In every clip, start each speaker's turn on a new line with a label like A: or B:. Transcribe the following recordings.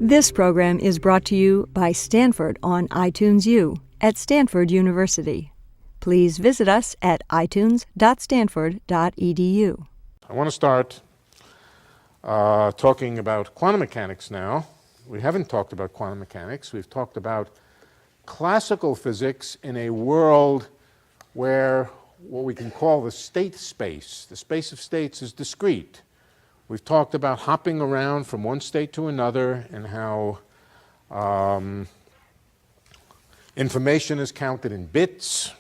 A: This program is brought to you by Stanford on iTunes U at Stanford University. Please visit us at itunes.stanford.edu.
B: I want to start talking about quantum mechanics now. We haven't talked about quantum mechanics. We've talked about classical physics in a world where what we can call the state space, the space of states, is discrete. We've talked about hopping around from one state to another and how information is counted in bits,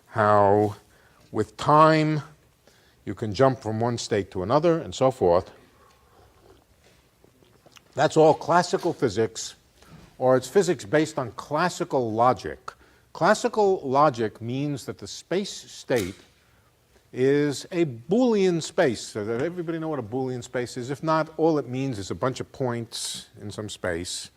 B: how with time you can jump from one state to another, and so forth. That's all classical physics, or it's physics based on classical logic. Classical logic means that the space state is a Boolean space. So that everybody know what a Boolean space is? If not, all it means is a bunch of points in some space,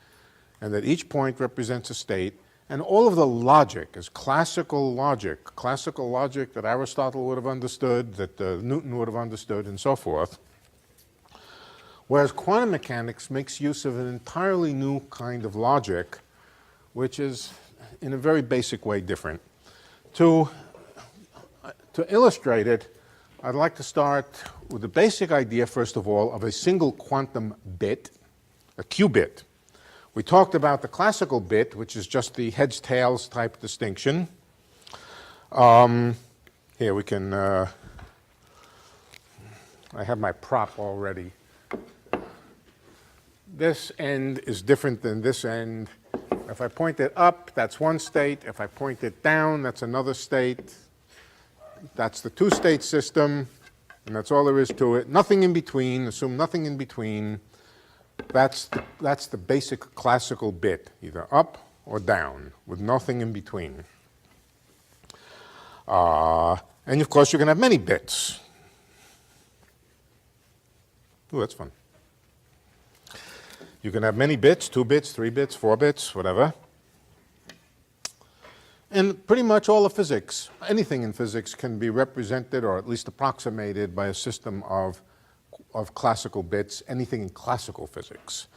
B: and that each point represents a state, and all of the logic is classical logic that Aristotle would have understood, that Newton would have understood, and so forth. Whereas quantum mechanics makes use of an entirely new kind of logic, which is in a very basic way different. To illustrate it, I'd like to start with the basic idea, first of all, of a single quantum bit, a qubit. We talked about the classical bit, which is just the heads-tails type distinction. Here we can, I have my prop already. This end is different than this end. If I point it up, that's one state. If I point it down, that's another state. That's the two-state system, and that's all there is to it. Nothing in between. Assume nothing in between. That's the basic classical bit, either up or down, with nothing in between. And of course, you can have many bits. Ooh, that's fun. You can have many bits, 2 bits, 3 bits, 4 bits, whatever. And pretty much all of physics, anything in physics, can be represented or at least approximated by a system of classical bits, anything in classical physics.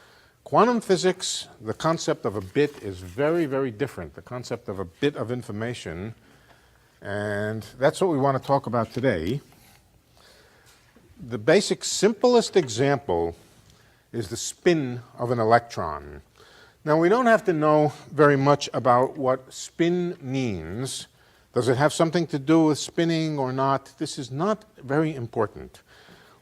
B: Quantum physics, the concept of a bit is very, very different, the concept of a bit of information, and that's what we want to talk about today. The basic, simplest example is the spin of an electron. Now, we don't have to know very much about what spin means. Does it have something to do with spinning or not? This is not very important.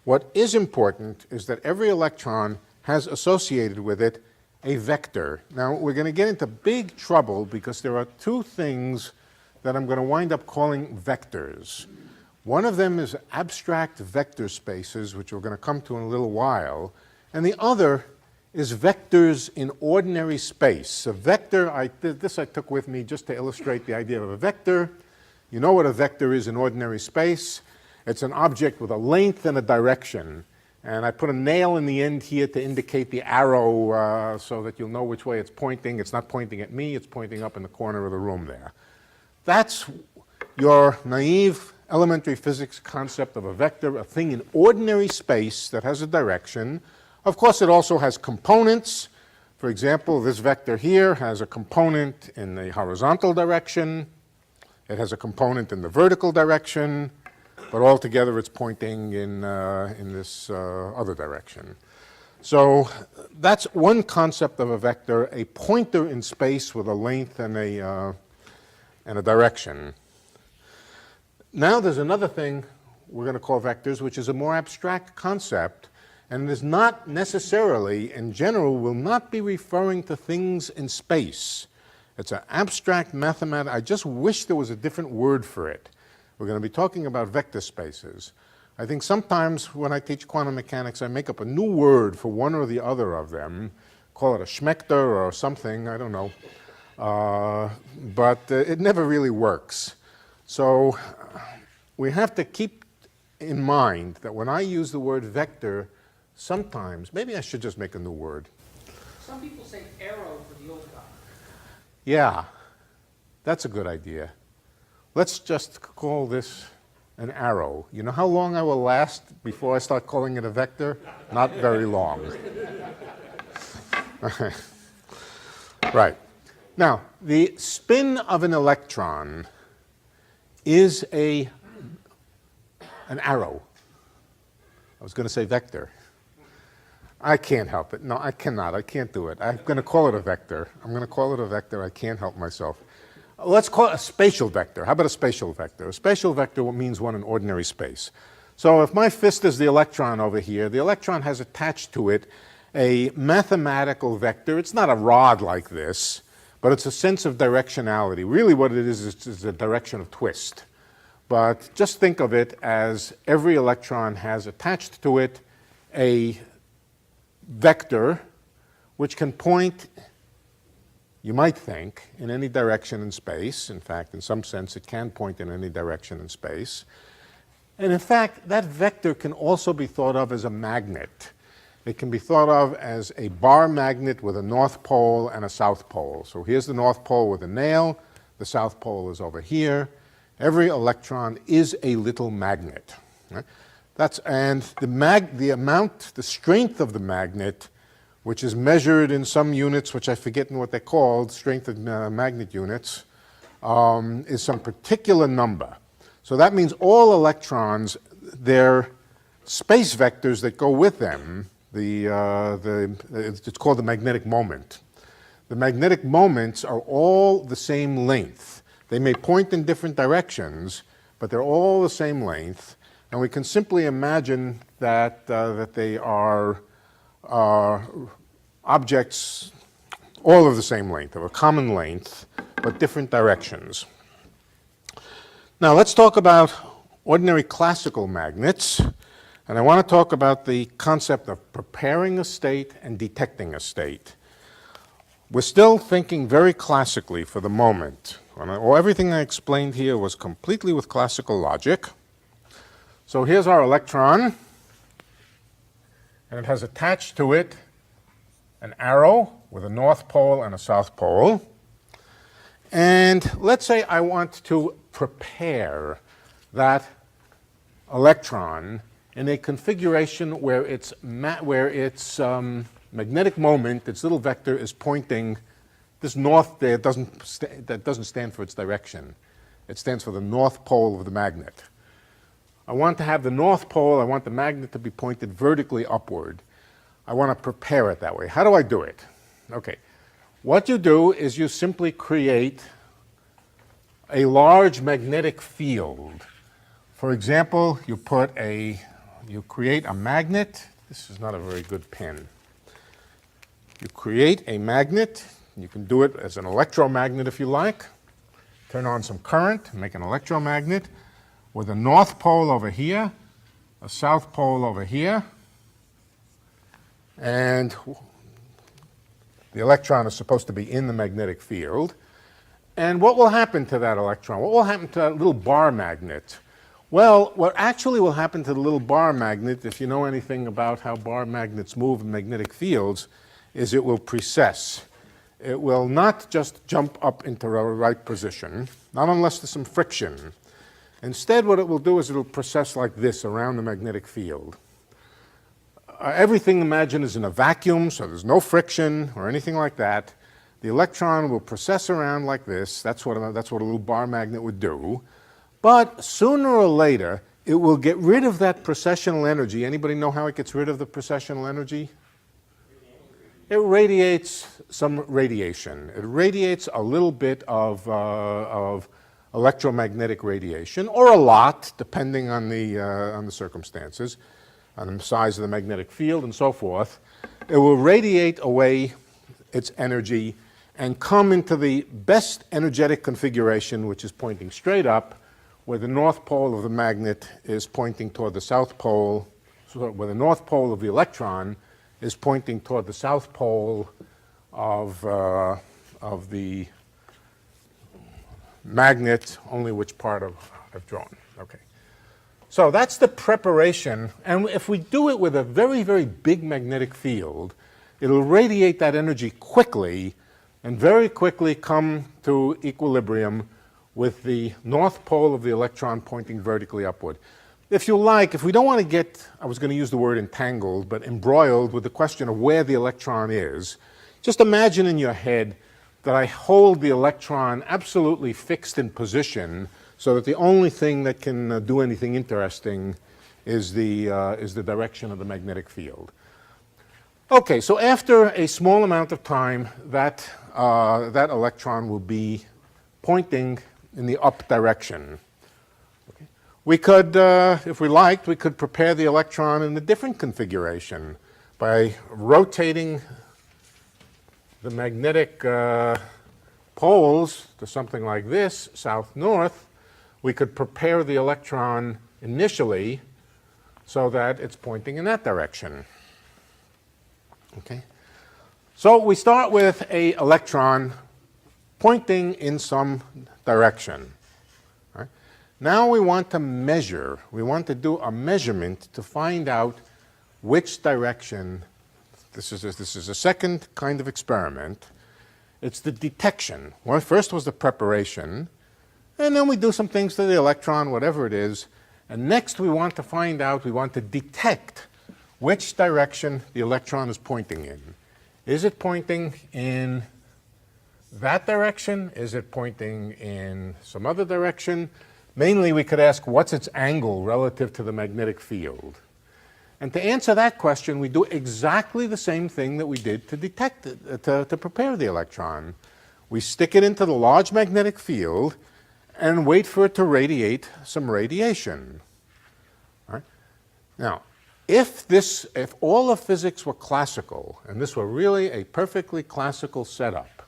B: What is important is that every electron has associated with it a vector. Now, we're going to get into big trouble because there are 2 things that I'm going to wind up calling vectors. One of them is abstract vector spaces, which we're going to come to in a little while, and the other is vectors in ordinary space. A vector, this I took with me just to illustrate the idea of a vector. You know what a vector is in ordinary space. It's an object with a length and a direction. And I put a nail in the end here to indicate the arrow so that you'll know which way it's pointing. It's not pointing at me, it's pointing up in the corner of the room there. That's your naive elementary physics concept of a vector, a thing in ordinary space that has a direction. Of course, it also has components. For example, this vector here has a component in the horizontal direction. It has a component in the vertical direction, but altogether it's pointing in this other direction. So that's one concept of a vector, a pointer in space with a length and a direction. Now there's another thing we're going to call vectors, which is a more abstract concept, and is not necessarily, in general, will not be referring to things in space. It's an abstract mathematics. I just wish there was a different word for it. We're going to be talking about vector spaces. I think sometimes when I teach quantum mechanics, I make up a new word for one or the other of them, call it a schmecter or something, I don't know. But it never really works. So we have to keep in mind that when I use the word vector, sometimes, maybe I should just make a new word.
C: Some people say arrow for the old guy.
B: Yeah, that's a good idea. Let's just call this an arrow. You know how long I will last before I start calling it a vector? Not very long. Right. Now, the spin of an electron is an arrow. I was going to say vector. I can't help it. No, I cannot. I can't do it. I'm going to call it a vector. I'm going to call it a vector. I can't help myself. Let's call it a spatial vector. How about a spatial vector? A spatial vector means one in ordinary space. So if my fist is the electron over here, the electron has attached to it a mathematical vector. It's not a rod like this, but it's a sense of directionality. Really what it is a direction of twist. But just think of it as every electron has attached to it a vector which can point, you might think, in any direction in space. In fact, in some sense, it can point in any direction in space. And in fact, that vector can also be thought of as a magnet. It can be thought of as a bar magnet with a north pole and a south pole. So here's the north pole with a nail. The south pole is over here. Every electron is a little magnet. Right? And the strength of the magnet, which is measured in some units, which I forget what they're called, strength of magnet units, is some particular number. So that means all electrons, their space vectors that go with them, it's called the magnetic moment. The magnetic moments are all the same length. They may point in different directions, but they're all the same length. And we can simply imagine that they are objects all of the same length, of a common length, but different directions. Now let's talk about ordinary classical magnets. And I want to talk about the concept of preparing a state and detecting a state. We're still thinking very classically for the moment. Everything I explained here was completely with classical logic. So here's our electron, and it has attached to it an arrow with a north pole and a south pole. And let's say I want to prepare that electron in a configuration where its magnetic moment, its little vector, is pointing. This north there that doesn't stand for its direction. It stands for the north pole of the magnet. I want to have the north pole, I want the magnet to be pointed vertically upward. I want to prepare it that way. How do I do it? Okay. What you do is you simply create a large magnetic field. For example, you create a magnet. This is not a very good pen. You create a magnet. You can do it as an electromagnet if you like. Turn on some current, make an electromagnet with a north pole over here, a south pole over here, and the electron is supposed to be in the magnetic field. And what will happen to that electron? What will happen to that little bar magnet? Well, what actually will happen to the little bar magnet, if you know anything about how bar magnets move in magnetic fields, is it will precess. It will not just jump up into the right position, not unless there's some friction. Instead, what it will do is it will precess like this around the magnetic field. Everything, imagine, is in a vacuum, so there's no friction or anything like that. The electron will precess around like this. That's what a little bar magnet would do. But sooner or later, it will get rid of that precessional energy. Anybody know how it gets rid of the precessional energy? It radiates some radiation. It radiates a little bit of electromagnetic radiation, or a lot, depending on the circumstances, on the size of the magnetic field and so forth. It will radiate away its energy and come into the best energetic configuration, which is pointing straight up, where the north pole of the magnet is pointing toward the south pole, so where the north pole of the electron is pointing toward the south pole of the magnet, only which part I've drawn. Okay. So that's the preparation, and if we do it with a very, very big magnetic field, it'll radiate that energy quickly and very quickly come to equilibrium with the north pole of the electron pointing vertically upward. If you like, if we don't want to get, I was going to use the word entangled, but embroiled with the question of where the electron is, Just imagine in your head that I hold the electron absolutely fixed in position so that the only thing that can do anything interesting is the direction of the magnetic field. Okay, so after a small amount of time, that electron will be pointing in the up direction. Okay. We could, if we liked, we could prepare the electron in a different configuration by rotating the magnetic poles to something like this, south-north. We could prepare the electron initially so that it's pointing in that direction. Okay? So we start with an electron pointing in some direction. Right? Now we want to measure. We want to do a measurement to find out which direction. This is a second kind of experiment. It's the detection. Well, first was the preparation, and then we do some things to the electron, whatever it is, and next we want to find out, we want to detect which direction the electron is pointing in. Is it pointing in that direction? Is it pointing in some other direction? Mainly we could ask, what's its angle relative to the magnetic field? And to answer that question, we do exactly the same thing that we did to detect it, to prepare the electron. We stick it into the large magnetic field and wait for it to radiate some radiation. All right? Now, if all of physics were classical, and this were really a perfectly classical setup,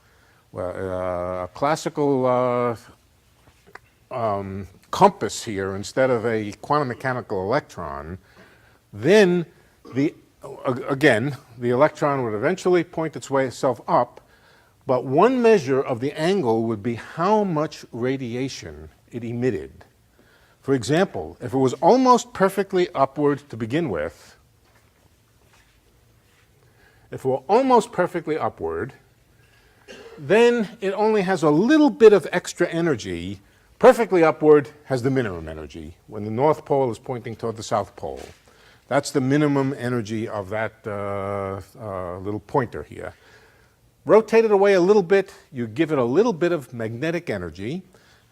B: a classical compass here instead of a quantum mechanical electron, then again, the electron would eventually point itself up, but one measure of the angle would be how much radiation it emitted. For example, if it was almost perfectly upward to begin with, then it only has a little bit of extra energy. Perfectly upward has the minimum energy when the North Pole is pointing toward the South Pole. That's the minimum energy of that little pointer here. Rotate it away a little bit, you give it a little bit of magnetic energy,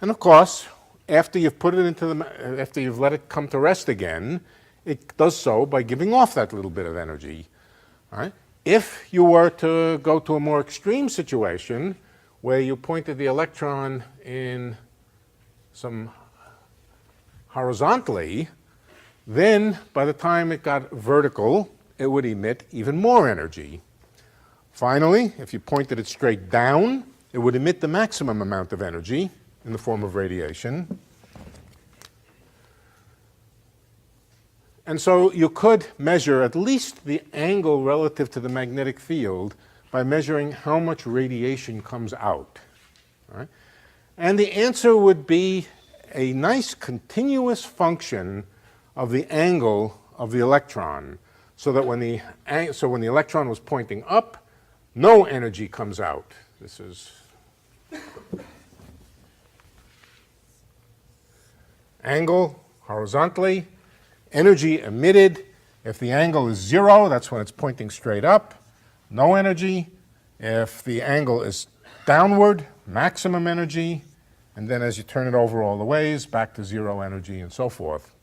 B: and of course, after you've put it after you've let it come to rest again, it does so by giving off that little bit of energy. All right? If you were to go to a more extreme situation where you pointed the electron in some horizontally, then by the time it got vertical, it would emit even more energy. Finally, if you pointed it straight down, it would emit the maximum amount of energy in the form of radiation. And so you could measure at least the angle relative to the magnetic field by measuring how much radiation comes out. All right? And the answer would be a nice continuous function of the angle of the electron, so that when the electron was pointing up, no energy comes out. This is angle horizontally, energy emitted. If the angle is 0, that's when it's pointing straight up, no energy. If the angle is downward, maximum energy, and then as you turn it over all the ways, back to 0 energy and so forth.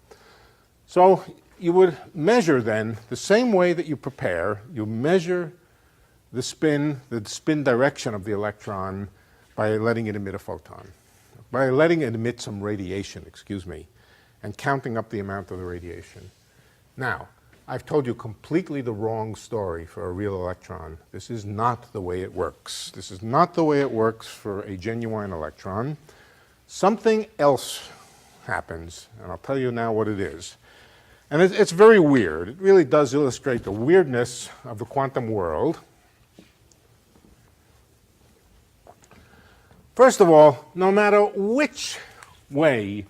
B: So you would measure then the same way that you prepare, you measure the spin direction of the electron by letting it emit a photon, by letting it emit some radiation, and counting up the amount of the radiation. Now, I've told you completely the wrong story for a real electron. This is not the way it works. This is not the way it works for a genuine electron. Something else happens, and I'll tell you now what it is. And it's very weird. It really does illustrate the weirdness of the quantum world. First of all, no matter which way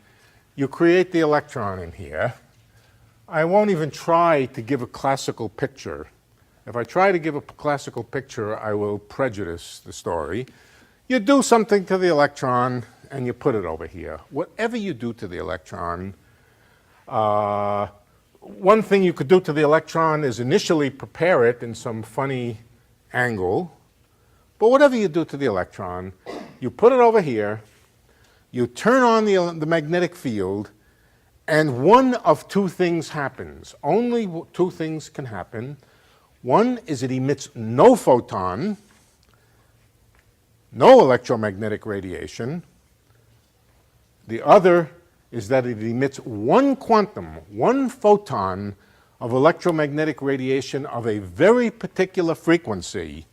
B: you create the electron in here, I won't even try to give a classical picture. If I try to give a classical picture, I will prejudice the story. You do something to the electron, and you put it over here. Whatever you do to the electron, one thing you could do to the electron is initially prepare it in some funny angle, But whatever you do to the electron, you put it over here, you turn on the magnetic field, and one of two things happens. Only two things can happen. One is it emits no photon, no electromagnetic radiation. The other is that it emits one quantum, one photon of electromagnetic radiation of a very particular frequency.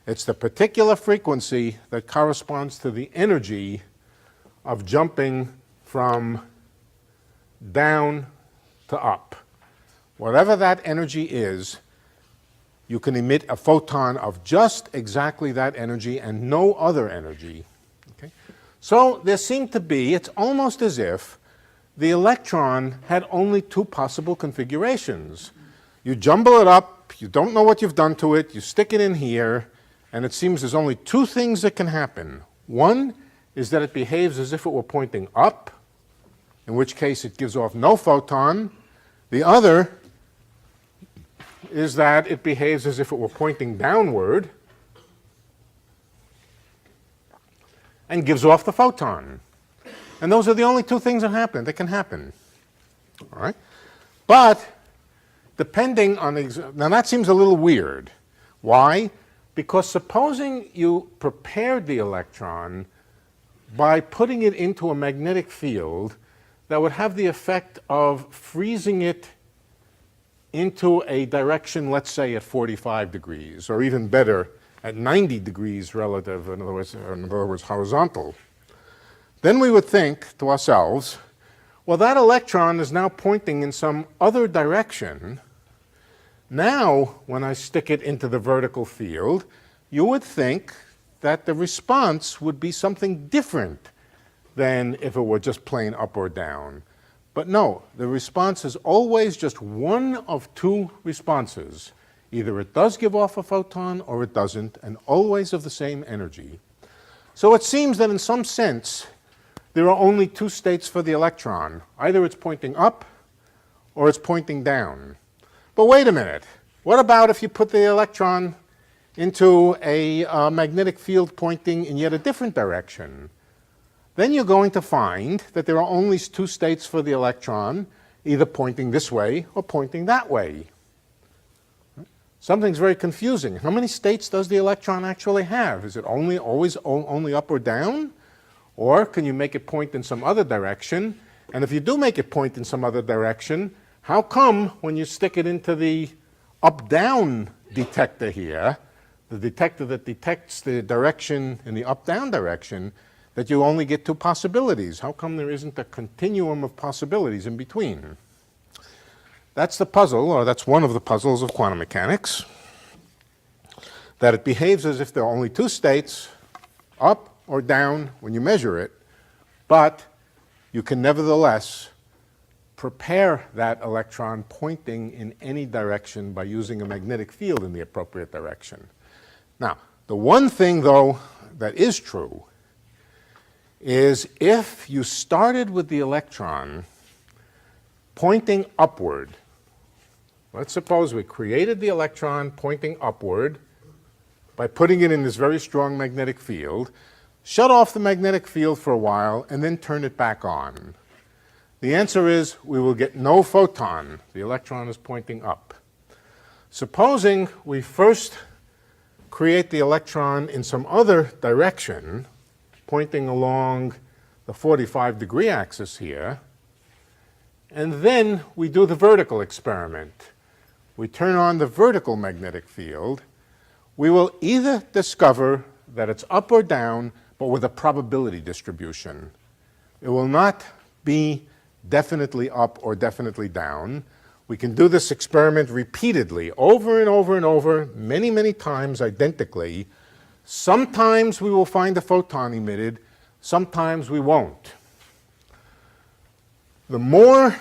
B: It's the particular frequency that corresponds to the energy of jumping from down to up. Whatever that energy is, you can emit a photon of just exactly that energy and no other energy. Okay? So there seemed to be, it's almost as if the electron had only two possible configurations. You jumble it up, you don't know what you've done to it, you stick it in here, and it seems there's only two things that can happen. One is that it behaves as if it were pointing up, in which case it gives off no photon. The other is that it behaves as if it were pointing downward and gives off the photon. And those are the only two things that can happen. All right? But depending on now that seems a little weird. Why? Because supposing you prepared the electron by putting it into a magnetic field that would have the effect of freezing it into a direction, let's say at 45 degrees, or even better, at 90 degrees relative, in other words, horizontal. Then we would think to ourselves, well, that electron is now pointing in some other direction. Now, when I stick it into the vertical field, you would think that the response would be something different than if it were just plain up or down. But no, the response is always just one of two responses. Either it does give off a photon or it doesn't, and always of the same energy. So it seems that in some sense, there are only two states for the electron. Either it's pointing up or it's pointing down. But wait a minute. What about if you put the electron into a magnetic field pointing in yet a different direction? Then you're going to find that there are only two states for the electron, either pointing this way or pointing that way. Something's very confusing. How many states does the electron actually have? Is it always only up or down? Or can you make it point in some other direction? And if you do make it point in some other direction, how come when you stick it into the up-down detector here, the detector that detects the direction in the up-down direction, that you only get two possibilities? How come there isn't a continuum of possibilities in between? That's the puzzle, or that's one of the puzzles of quantum mechanics, that it behaves as if there are only two states, up or down when you measure it, but you can nevertheless prepare that electron pointing in any direction by using a magnetic field in the appropriate direction. Now, the one thing, though, that is true is if you started with the electron pointing upward, let's suppose we created the electron pointing upward by putting it in this very strong magnetic field, shut off the magnetic field for a while, and then turn it back on. The answer is we will get no photon. The electron is pointing up. Supposing we first create the electron in some other direction, pointing along the 45-degree axis here, and then we do the vertical experiment. We turn on the vertical magnetic field. We will either discover that it's up or down, but with a probability distribution. It will not be definitely up or definitely down. We can do this experiment repeatedly, over and over and over, many, many times identically. Sometimes we will find a photon emitted, sometimes we won't. The more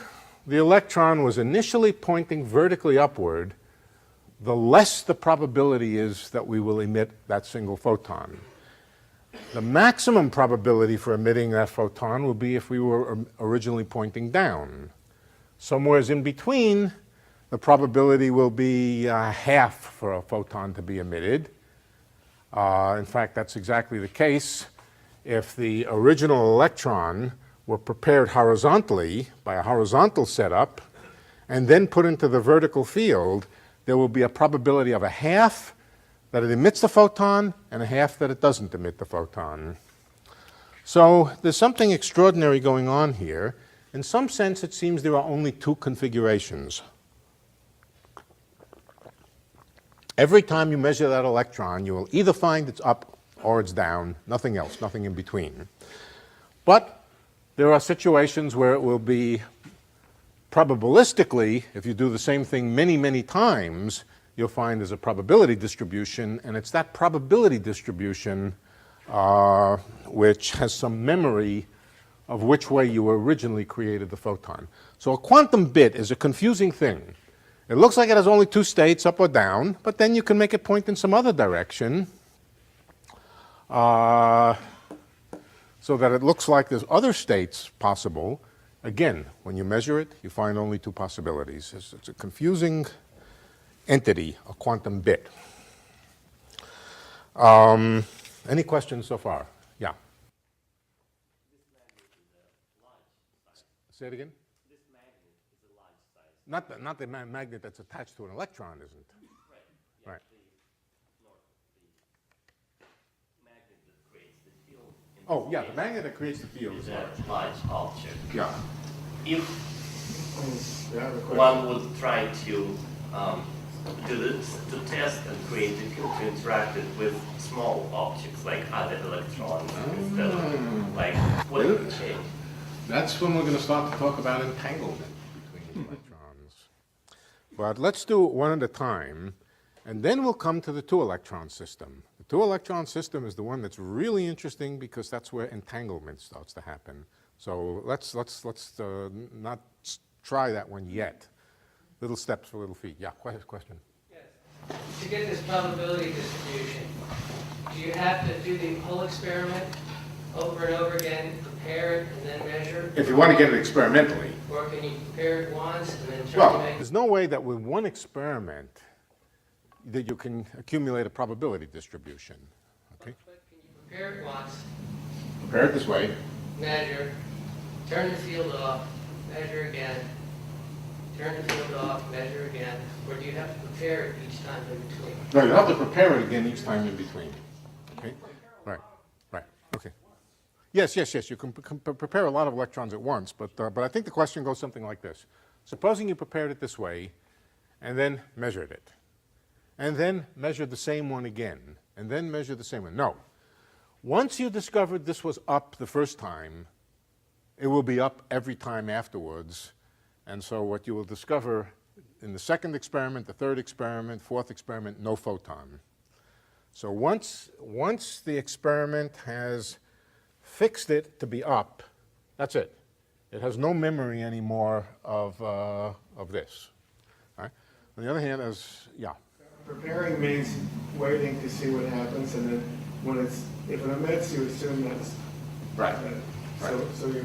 B: the electron was initially pointing vertically upward, the less the probability is that we will emit that single photon. The maximum probability for emitting that photon will be if we were originally pointing down. Somewhere in between, the probability will be half for a photon to be emitted. In fact, that's exactly the case. If the original electron were prepared horizontally by a horizontal setup and then put into the vertical field, there will be a probability of a half that it emits the photon and a half that it doesn't emit the photon. So there's something extraordinary going on here. In some sense, it seems there are only two configurations. Every time you measure that electron, you will either find it's up or it's down, nothing else, nothing in between. But there are situations where it will be probabilistically, if you do the same thing many, many times, you'll find there's a probability distribution, and it's that probability distribution which has some memory of which way you originally created the photon. So a quantum bit is a confusing thing. It looks like it has only two states, up or down, but then you can make it point in some other direction so that it looks like there's other states possible. Again, when you measure it, you find only two possibilities. It's a confusing entity, a quantum bit. Any questions so far? Yeah. Say it again?
D: This magnet is a large size.
B: Not the magnet that's attached to an electron, isn't it?
D: Right. Yeah,
B: Right.
D: the magnet that creates the field.
B: Oh, yeah, the magnet that creates the field
D: Is
B: is large.
D: a large object.
B: Yeah.
D: If one would try to do this, to test and create the field to interact it with small objects like other electrons instead of like what would change?
B: That's when we're going to start to talk about entanglement between electrons. But let's do it one at a time, and then we'll come to the two-electron system. The two-electron system is the one that's really interesting because that's where entanglement starts to happen. So let's not try that one yet. Little steps for little feet. Yeah, question.
E: Yes. To get this probability distribution, do you have to do the whole experiment over and over again, prepare it, and then measure?
B: If you want to get it experimentally.
E: Or can you prepare it once and then try
B: Well,
E: to make it?
B: there's no way that with one experiment that you can accumulate a probability distribution. Okay?
E: But can you prepare it once,
B: Prepare it this way.
E: measure, turn the field off, measure again, turn the field off, measure again, or do you have to prepare it each time in between?
B: No, you have to prepare it again each time in between. Okay? Right. Okay. Yes. You can prepare a lot of electrons at once, but I think the question goes something like this. Supposing you prepared it this way, and then measured it, and then measured the same one again, and then measured the same one. No. Once you discovered this was up the first time, it will be up every time afterwards. And so what you will discover in the second experiment, the third experiment, fourth experiment, no photon. So once the experiment has fixed it to be up, that's it. It has no memory anymore of this. All right? On the other hand, yeah.
F: Preparing means waiting to see what happens, and then if it emits, you assume that's
B: Right.
F: So you're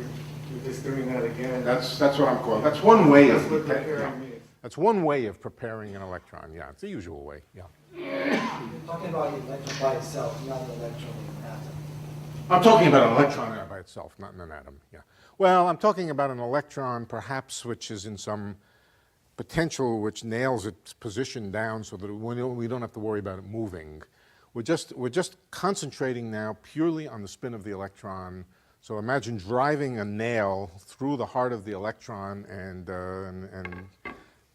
F: just doing that again.
B: That's what I'm calling. That's one way of
F: That's what
B: preparing.
F: preparing means.
B: That's one way of preparing an electron. Yeah, it's the usual way. Yeah.
G: You're talking about the electron by itself, not an electron in an atom.
B: I'm talking about an electron by itself, not in an atom. Yeah. Well, I'm talking about an electron, perhaps, which is in some potential which nails its position down so that we don't have to worry about it moving. We're just concentrating now purely on the spin of the electron. So imagine driving a nail through the heart of the electron and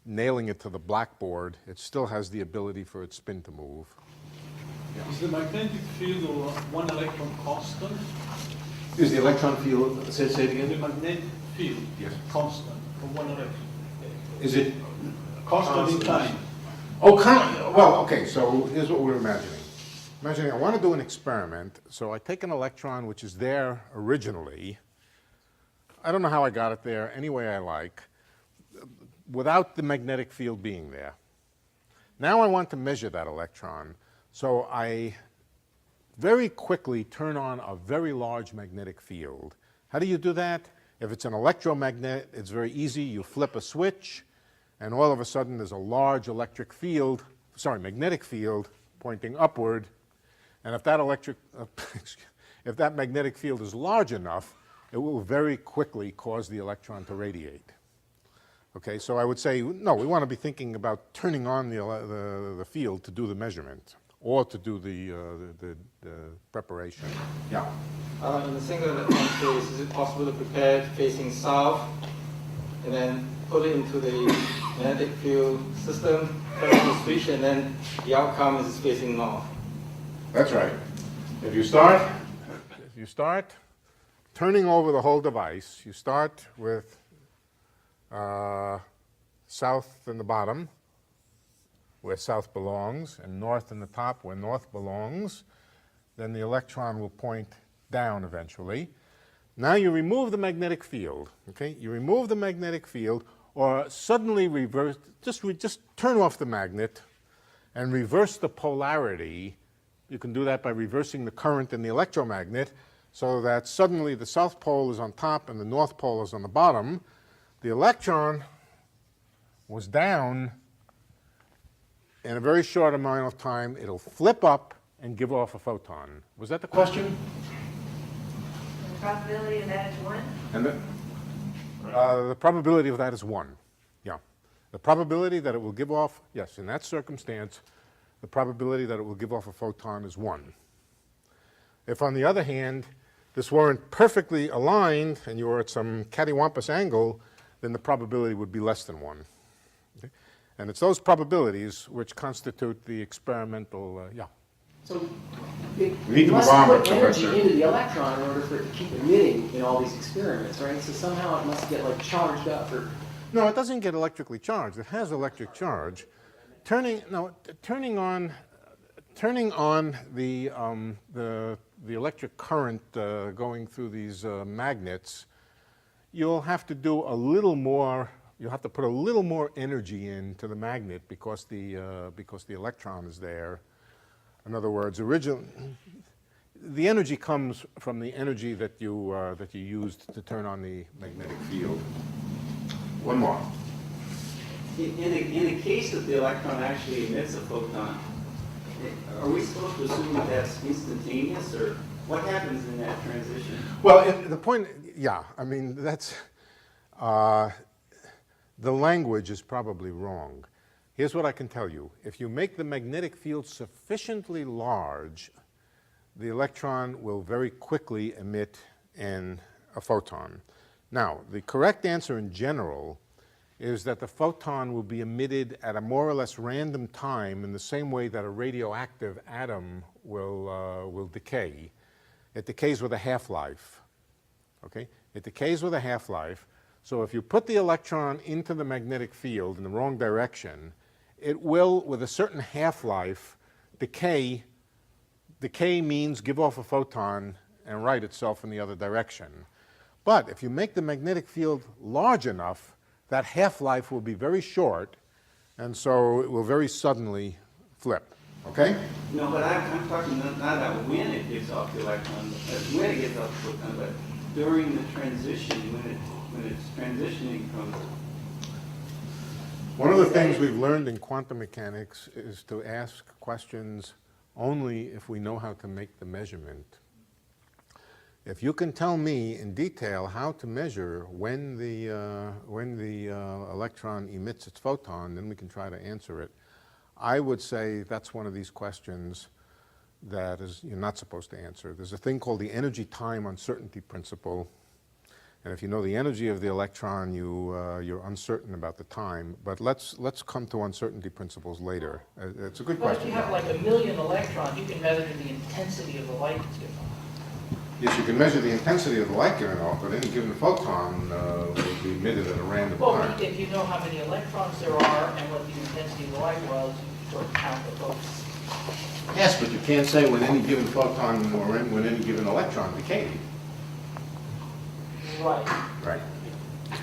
B: nailing it to the blackboard. It still has the ability for its spin to move. Yeah.
H: Is the magnetic field of one electron constant?
B: Is the electron field, say it
H: The
B: again?
H: magnetic field
B: Yes.
H: constant for one electron?
B: Is it?
H: Constant in time.
B: Oh, well, okay, so here's what we're imagining. Imagining I want to do an experiment, so I take an electron which is there originally. I don't know how I got it there, any way I like, without the magnetic field being there. Now I want to measure that electron, so I very quickly turn on a very large magnetic field. How do you do that? If it's an electromagnet, it's very easy. You flip a switch, and all of a sudden there's a large magnetic field pointing upward, And if that if that magnetic field is large enough, it will very quickly cause the electron to radiate. Okay, so I would say, no, we want to be thinking about turning on the field to do the measurement or to do the preparation. Yeah.
I: In the single electron case, is it possible to prepare it facing south and then put it into the magnetic field system, turn on the switch, and then the outcome is facing north?
B: That's right. If you start turning over the whole device, you start with south in the bottom, where south belongs, and north in the top, where north belongs. Then the electron will point down eventually. Now you remove the magnetic field, okay? You remove the magnetic field, or suddenly reverse, just turn off the magnet and reverse the polarity. You can do that by reversing the current in the electromagnet so that suddenly the south pole is on top and the north pole is on the bottom. The electron was down. In a very short amount of time, it'll flip up and give off a photon. Was that the question?
J: The probability of that is 1?
B: And the probability of that is 1. Yeah. The probability that it will give off, yes, in that circumstance, the probability that it will give off a photon is 1. If, on the other hand, this weren't perfectly aligned and you were at some cattywampus angle, then the probability would be less than 1. Okay? And it's those probabilities which constitute the experimental, yeah.
C: So
B: We need
C: it
B: to
C: must
B: move on,
C: put
B: Professor.
C: energy into the electron in order for it to keep emitting in all these experiments, right? So somehow it must get like charged up or...
B: No, it doesn't get electrically charged. It has electric charge. Turning on the electric current going through these magnets, you'll have to do a little more. You'll have to put a little more energy into the magnet because the electron is there. In other words, the energy comes from the energy that you used to turn on the magnetic field. One more.
I: In the case that the electron actually emits a photon, are we supposed to assume that that's instantaneous, or what happens in that transition?
B: Well, the point, yeah, I mean, that's, the language is probably wrong. Here's what I can tell you. If you make the magnetic field sufficiently large, the electron will very quickly emit a photon. Now, the correct answer in general is that the photon will be emitted at a more or less random time in the same way that a radioactive atom will decay. It decays with a half-life, okay? It decays with a half-life. So if you put the electron into the magnetic field in the wrong direction, it will, with a certain half-life, decay. Decay means give off a photon and right itself in the other direction. But if you make the magnetic field large enough, that half-life will be very short, and so it will very suddenly flip. Okay?
I: No, but I'm talking not about when it gives off the electron, when it gives off the photon, but during the transition, when it's transitioning from...
B: One of the things we've learned in quantum mechanics is to ask questions only if we know how to make the measurement. If you can tell me in detail how to measure when the electron emits its photon, then we can try to answer it. I would say that's one of these questions that you're not supposed to answer. There's a thing called the energy time uncertainty principle. And if you know the energy of the electron, you're uncertain about the time. But let's come to uncertainty principles later. It's a good
C: Well,
B: question.
C: if you have like 1,000,000 electrons, you can measure the intensity of the light that's given off.
B: Yes, you can measure the intensity of the light given off, but any given photon will be emitted at a random
C: Well,
B: time.
C: if you know how many electrons there are and what the intensity of the light was, you sort of count the photons.
B: Yes, but you can't say when any given photon or when any given electron decayed.
C: Right.
B: Right.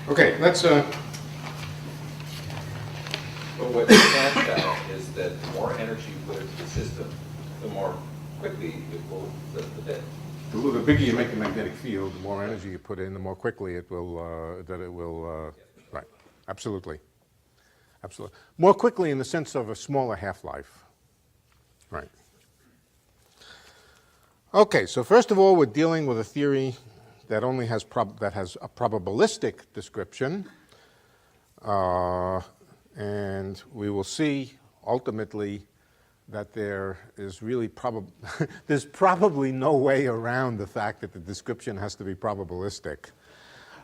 B: Okay, let's...
K: But what you can't tell is that the more energy you put into the system, the more quickly it will flip the bit.
B: The bigger you make the magnetic field, the more energy you put in, the more quickly it will, right, absolutely. Absolutely. More quickly in the sense of a smaller half-life. Right. Okay, so first of all, we're dealing with a theory that only has a probabilistic description, and we will see ultimately that there is really there's probably no way around the fact that the description has to be probabilistic,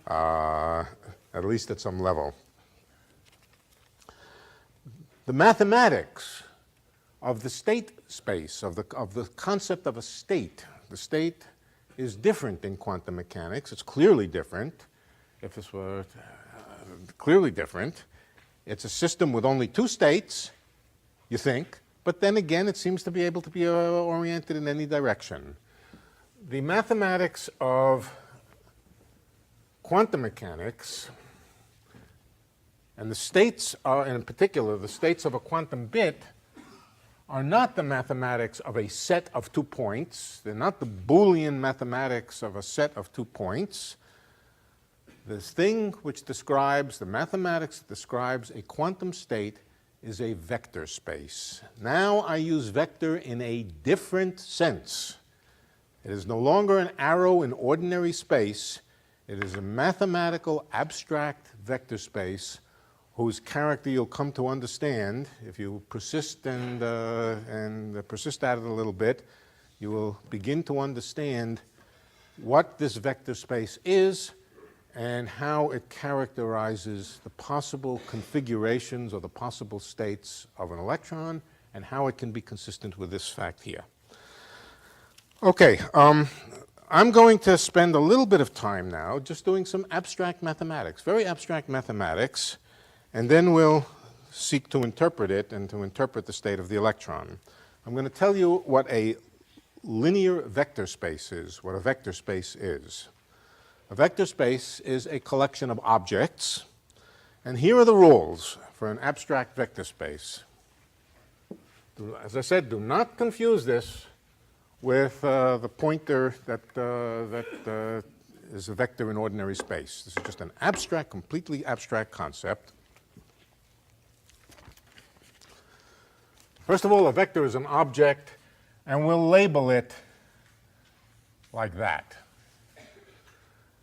B: at least at some level. The mathematics of the state space, of the concept of a state. The state is different in quantum mechanics. It's clearly different. If this were clearly different, it's a system with only two states, you think, but then again, it seems to be able to be oriented in any direction. The mathematics of quantum mechanics and the states, in particular, the states of a quantum bit, are not the mathematics of a set of 2 points. They're not the Boolean mathematics of a set of 2 points. This thing which describes, the mathematics that describes a quantum state is a vector space. Now I use vector in a different sense. It is no longer an arrow in ordinary space. It is a mathematical abstract vector space whose character you'll come to understand. If you persist and persist at it a little bit, you will begin to understand what this vector space is and how it characterizes the possible configurations or the possible states of an electron and how it can be consistent with this fact here. Okay, I'm going to spend a little bit of time now just doing some abstract mathematics, very abstract mathematics, and then we'll seek to interpret it and to interpret the state of the electron. I'm going to tell you what a linear vector space is, what a vector space is. A vector space is a collection of objects, and here are the rules for an abstract vector space. As I said, do not confuse this with the pointer that is a vector in ordinary space. This is just an abstract, completely abstract concept. First of all, a vector is an object, and we'll label it like that.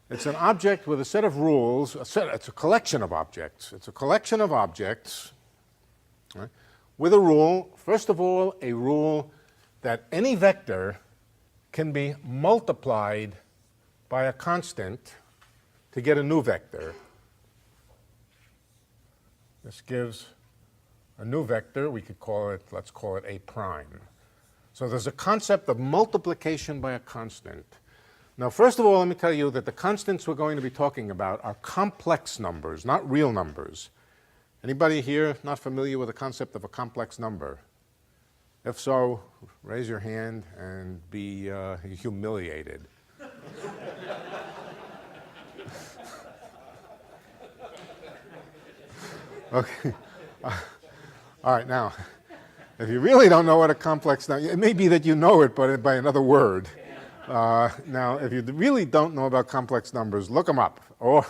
B: It's an object with a set of rules. It's a collection of objects. It's a collection of objects, right, with a rule. First of all, a rule that any vector can be multiplied by a constant to get a new vector. This gives a new vector. We could call it, let's call it A prime. So there's a concept of multiplication by a constant. Now, first of all, let me tell you that the constants we're going to be talking about are complex numbers, not real numbers. Anybody here not familiar with the concept of a complex number? If so, raise your hand and be humiliated. Okay. All right, now, if you really don't know what a complex number, it may be that you know it, but by another word. Now, if you really don't know about complex numbers, look them up, or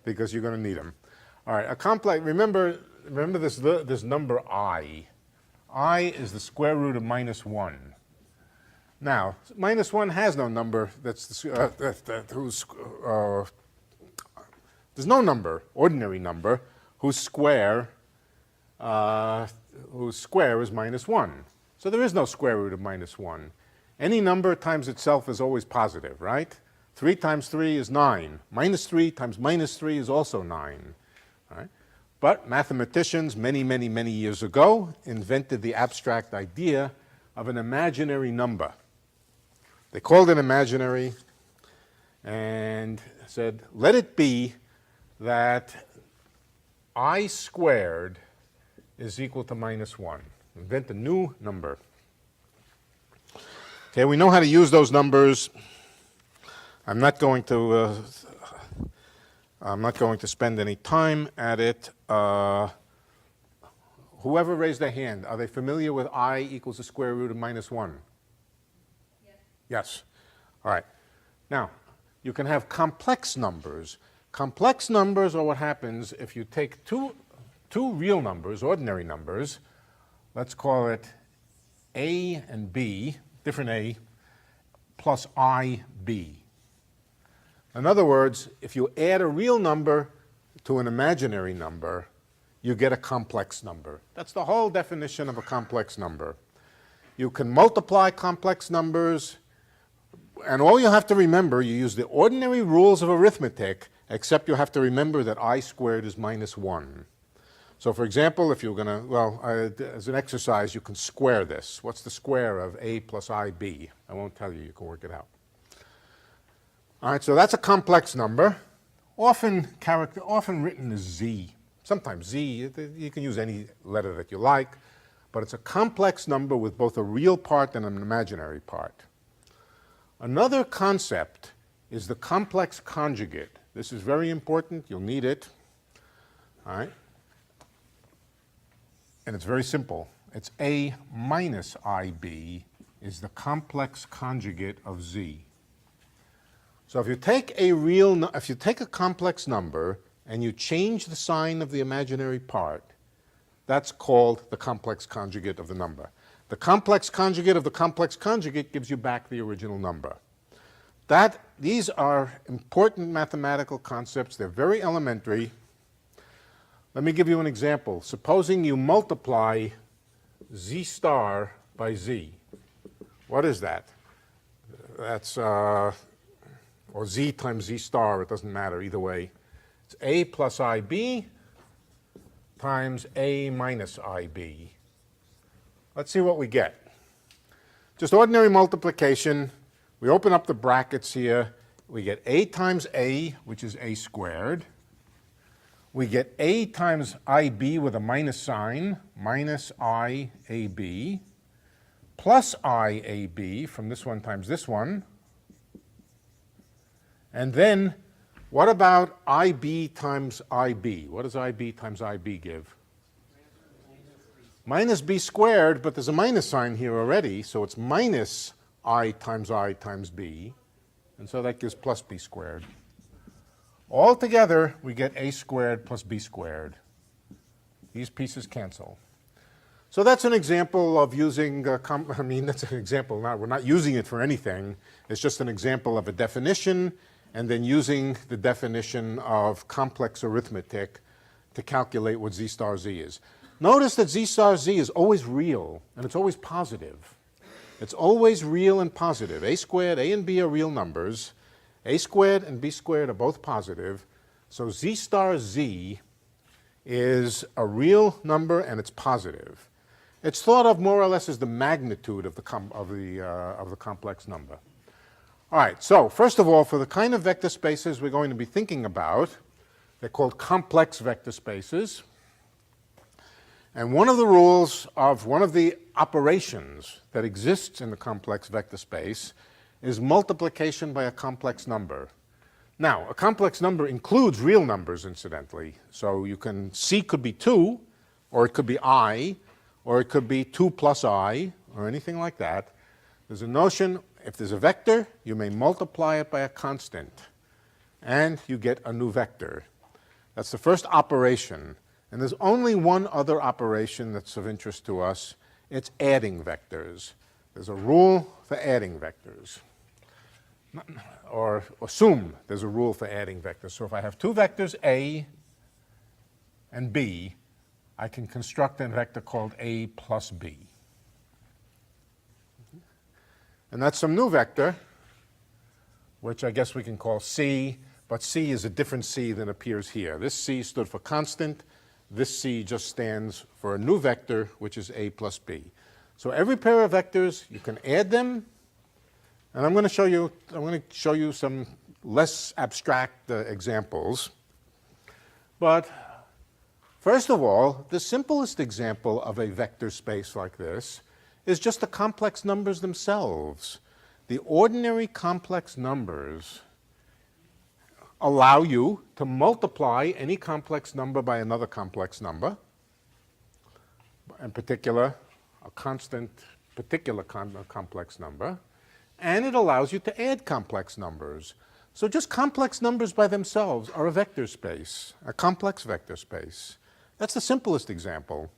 B: because you're going to need them. All right, a complex. Remember this number I. I is the square root of -1. Now, -1 has no number. There's no number, ordinary number, whose square is -1. So there is no square root of -1. Any number times itself is always positive, right? 3 times 3 is 9. -3 times -3 is also 9. Right? But mathematicians many, many, many years ago invented the abstract idea of an imaginary number. They called it imaginary and said, let it be that I squared is equal to -1. Invent a new number. Okay, we know how to use those numbers. I'm not going to spend any time at it. Whoever raised their hand, are they familiar with I equals the square root of -1? Yes. Yes. All right. Now, you can have complex numbers. Complex numbers are what happens if you take two real numbers, ordinary numbers. Let's call it A and B, different A, plus IB. In other words, if you add a real number to an imaginary number, you get a complex number. That's the whole definition of a complex number. You can multiply complex numbers, and all you have to remember, you use the ordinary rules of arithmetic, except you have to remember that I squared is minus 1. So for example, if you're going to, well, as an exercise, you can square this. What's the square of A plus IB? I won't tell you. You can work it out. All right, so that's a complex number, often written as Z. Sometimes Z, you can use any letter that you like, but it's a complex number with both a real part and an imaginary part. Another concept is the complex conjugate. This is very important. You'll need it. All right. And it's very simple. It's A minus IB is the complex conjugate of Z. So if you take a complex number and you change the sign of the imaginary part, that's called the complex conjugate of the number. The complex conjugate of the complex conjugate gives you back the original number. These are important mathematical concepts. They're very elementary. Let me give you an example. Supposing you multiply Z star by Z. What is that? That's, or Z times Z star, it doesn't matter either way. It's A plus IB times A minus IB. Let's see what we get. Just ordinary multiplication. We open up the brackets here. We get A times A, which is A squared. We get A times IB with a minus sign, minus IAB, plus IAB from this one times this one. And then, what about IB times IB? What does IB times IB give? Minus B squared, but there's a minus sign here already, so it's minus I times B, and so that gives plus B squared. Altogether, we get A squared plus B squared. These pieces cancel. So that's an example of using, that's an example. We're not using it for anything. It's just an example of a definition, and then using the definition of complex arithmetic to calculate what Z star Z is. Notice that Z star Z is always real, and it's always positive. It's always real and positive. A squared, A and B are real numbers. A squared and B squared are both positive. So Z star Z is a real number and it's positive. It's thought of more or less as the magnitude of the complex number. All right, so first of all, for the kind of vector spaces we're going to be thinking about, they're called complex vector spaces. And one of the rules of one of the operations that exists in the complex vector space is multiplication by a complex number. Now, a complex number includes real numbers, incidentally. So you can, C could be 2, or it could be I, or it could be 2 plus I, or anything like that. There's a notion, if there's a vector, you may multiply it by a constant, and you get a new vector. That's the first operation. And there's only one other operation that's of interest to us. It's adding vectors. There's a rule for adding vectors. Or assume there's a rule for adding vectors. So if I have two vectors, A and B, I can construct a vector called A plus B. And that's some new vector, which I guess we can call C, but C is a different C than appears here. This C stood for constant. This C just stands for a new vector, which is A plus B. So every pair of vectors, you can add them, and I'm going to show you some less abstract examples. But first of all, the simplest example of a vector space like this is just the complex numbers themselves. The ordinary complex numbers allow you to multiply any complex number by another complex number, in particular, a constant particular complex number, and it allows you to add complex numbers. So just complex numbers by themselves are a vector space, a complex vector space. That's the simplest example.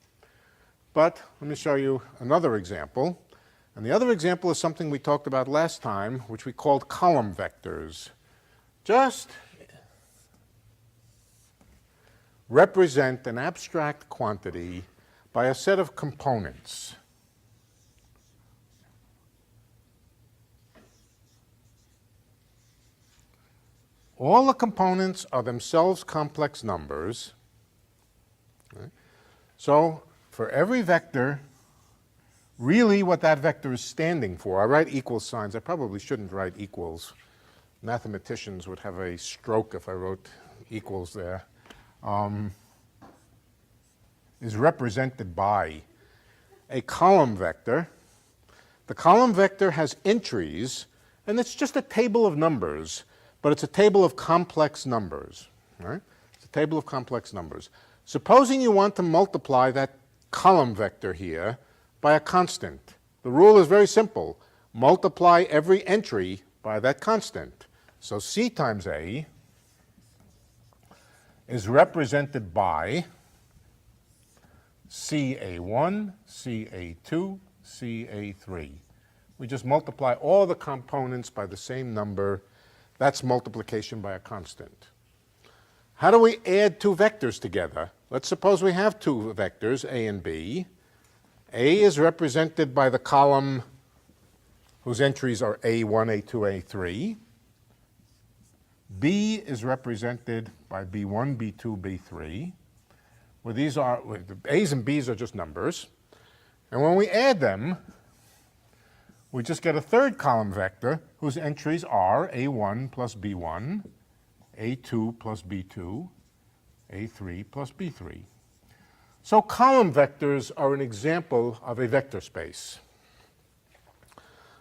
B: But let me show you another example. And the other example is something we talked about last time, which we called column vectors. Just represent an abstract quantity by a set of components. All the components are themselves complex numbers. Right? So for every vector, really what that vector is standing for, I write equal signs. I probably shouldn't write equals. Mathematicians would have a stroke if I wrote equals there. Is represented by a column vector. The column vector has entries, and it's just a table of numbers, but it's a table of complex numbers. Right? It's a table of complex numbers. Supposing you want to multiply that column vector here by a constant. The rule is very simple. Multiply every entry by that constant. So C times A is represented by CA1, CA2, CA3. We just multiply all the components by the same number. That's multiplication by a constant. How do we add two vectors together? Let's suppose we have two vectors, A and B. A is represented by the column whose entries are A1, A2, A3. B is represented by B1, B2, B3. Well, these are, the A's and B's are just numbers. And when we add them, we just get a third column vector whose entries are A1 plus B1, A2 plus B2, A3 plus B3. So column vectors are an example of a vector space.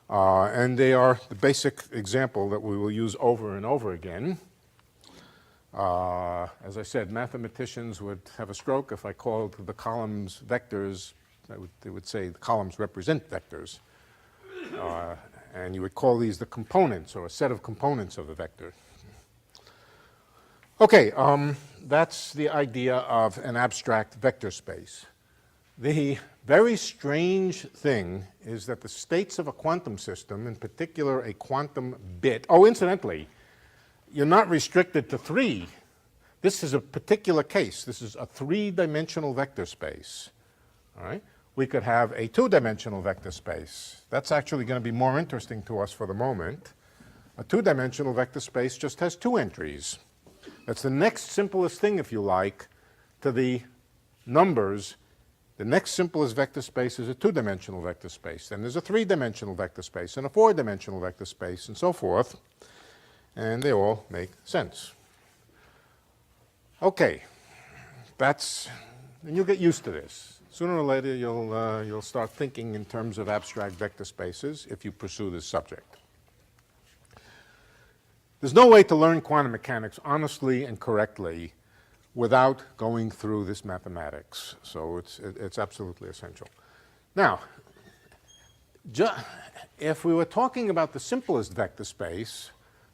B: And they are the basic example that we will use over and over again. As I said, mathematicians would have a stroke if I called the columns vectors. They would say the columns represent vectors. And you would call these the components, or a set of components of a vector. Okay, that's the idea of an abstract vector space. The very strange thing is that the states of a quantum system, in particular a quantum bit, oh, incidentally, you're not restricted to 3. This is a particular case. This is a 3-dimensional vector space. All right? We could have a 2-dimensional vector space. That's actually going to be more interesting to us for the moment. A 2-dimensional vector space just has 2 entries. That's the next simplest thing, if you like, to the numbers. The next simplest vector space is a 2-dimensional vector space. Then there's a 3-dimensional vector space and a 4-dimensional vector space and so forth. And they all make sense. Okay, and you'll get used to this. Sooner or later, you'll start thinking in terms of abstract vector spaces if you pursue this subject. There's no way to learn quantum mechanics honestly and correctly without going through this mathematics. So it's absolutely essential. Now, if we were talking about the simplest vector space,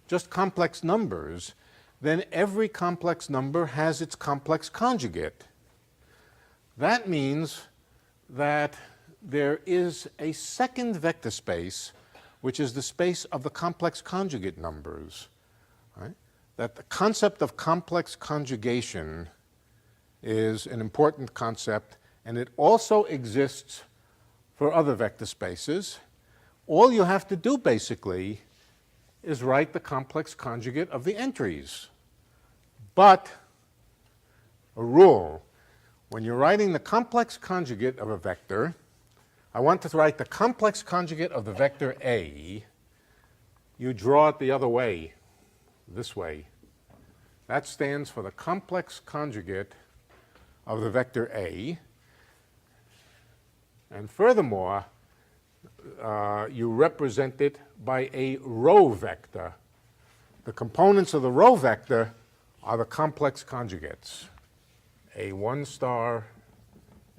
B: just complex numbers, then every complex number has its complex conjugate. That means that there is a second vector space, which is the space of the complex conjugate numbers. Right? That the concept of complex conjugation is an important concept, and it also exists for other vector spaces. All you have to do, basically, is write the complex conjugate of the entries. But a rule, when you're writing the complex conjugate of a vector, I want to write the complex conjugate of the vector A, you draw it the other way, this way. That stands for the complex conjugate of the vector A. And furthermore, you represent it by a row vector. The components of the row vector are the complex conjugates. A1 star,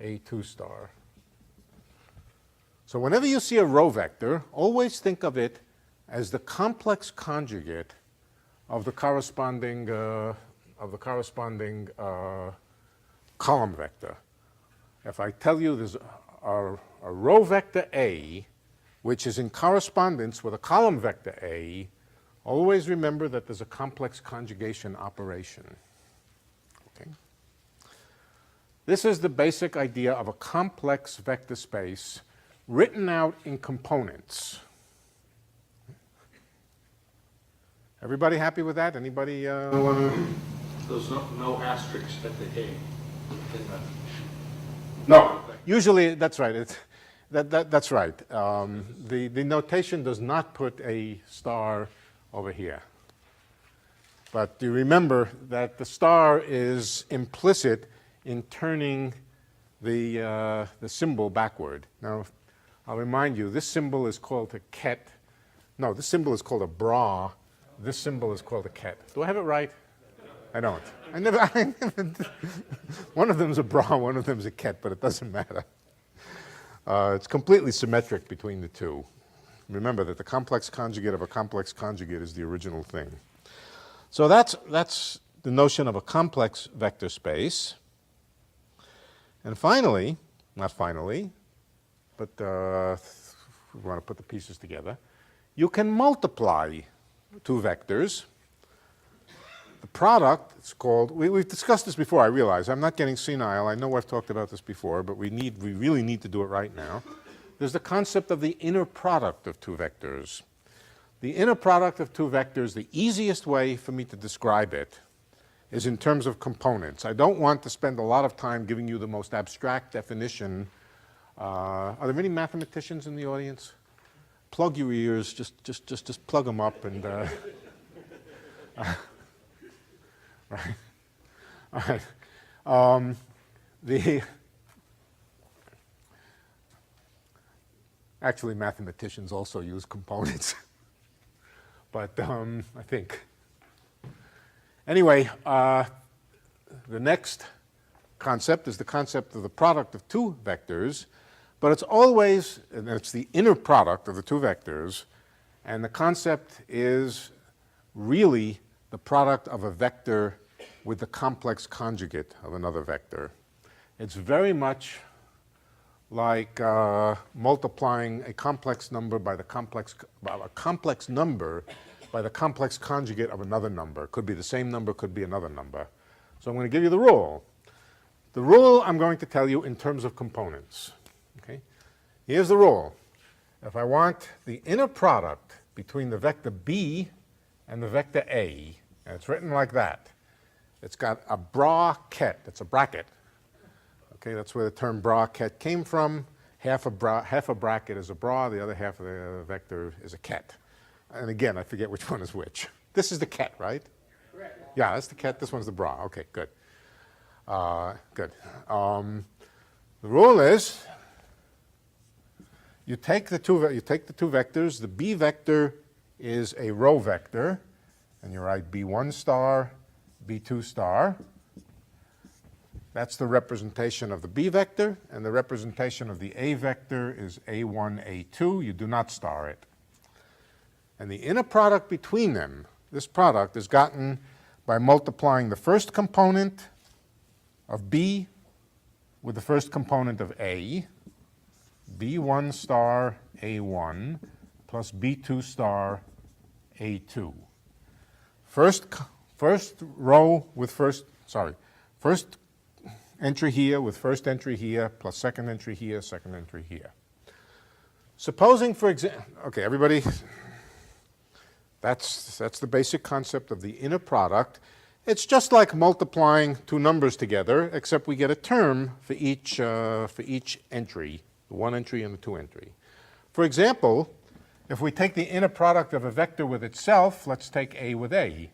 B: A2 star. So whenever you see a row vector, always think of it as the complex conjugate of the corresponding column vector. If I tell you there's a row vector A which is in correspondence with a column vector A, always remember that there's a complex conjugation operation. Okay? This is the basic idea of a complex vector space written out in components. Everybody happy with that? Anybody want to?
H: There's no asterisks at the A.
B: No. Usually, that's right. That's right. The notation does not put a star over here. But you remember that the star is implicit in turning the symbol backward. Now, I'll remind you, this symbol is called a ket. No, this symbol is called a bra. This symbol is called a ket. Do I have it right? I don't. I never one of them's a bra, one of them's a ket, but it doesn't matter. It's completely symmetric between the two. Remember that the complex conjugate of a complex conjugate is the original thing. So that's the notion of a complex vector space. And finally, not finally, but we want to put the pieces together, you can multiply two vectors. The product, it's called, we've discussed this before, I realize. I'm not getting senile. I know I've talked about this before, but we really need to do it right now. There's the concept of the inner product of two vectors. The inner product of two vectors, the easiest way for me to describe it is in terms of components. I don't want to spend a lot of time giving you the most abstract definition. Are there any mathematicians in the audience? Plug your ears, just plug them up and right. All right. Actually, mathematicians also use components, but I think. Anyway, the next concept is the concept of the product of two vectors, but it's always, and it's the inner product of the two vectors, and the concept is really the product of a vector with the complex conjugate of another vector. It's very much like multiplying a complex number by a complex number by the complex conjugate of another number. Could be the same number, could be another number. So I'm going to give you the rule. The rule I'm going to tell you in terms of components. Okay? Here's the rule. If I want the inner product between the vector B and the vector A, and it's written like that, it's got a bracket. It's a bracket. Okay, that's where the term bracket came from. Half a bracket is a bra, the other half of the vector is a ket. And again, I forget which one is which. This is the ket, right?
E: Correct.
B: Yeah, that's the ket. This one's the bra. Okay, good. Good. The rule is you take the two vectors. The B vector is a row vector, and you write B1 star, B2 star. That's the representation of the B vector, and the representation of the A vector is A1, A2. You do not star it. And the inner product between them, this product is gotten by multiplying the first component of B with the first component of A, B1 star A1 plus B2 star A2. First row with first entry here with first entry here plus second entry here, second entry here. Supposing, for example, okay, everybody, that's the basic concept of the inner product. It's just like multiplying two numbers together, except we get a term for each entry, the one entry and the two entry. For example, if we take the inner product of a vector with itself, let's take A with A.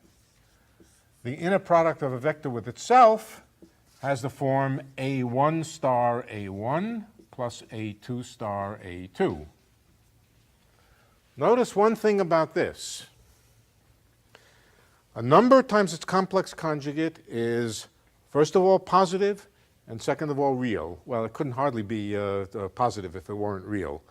B: The inner product of a vector with itself has the form A1 star A1 plus A2 star A2. Notice one thing about this. A number times its complex conjugate is, first of all, positive, and second of all, real. Well, it couldn't hardly be positive if it weren't real.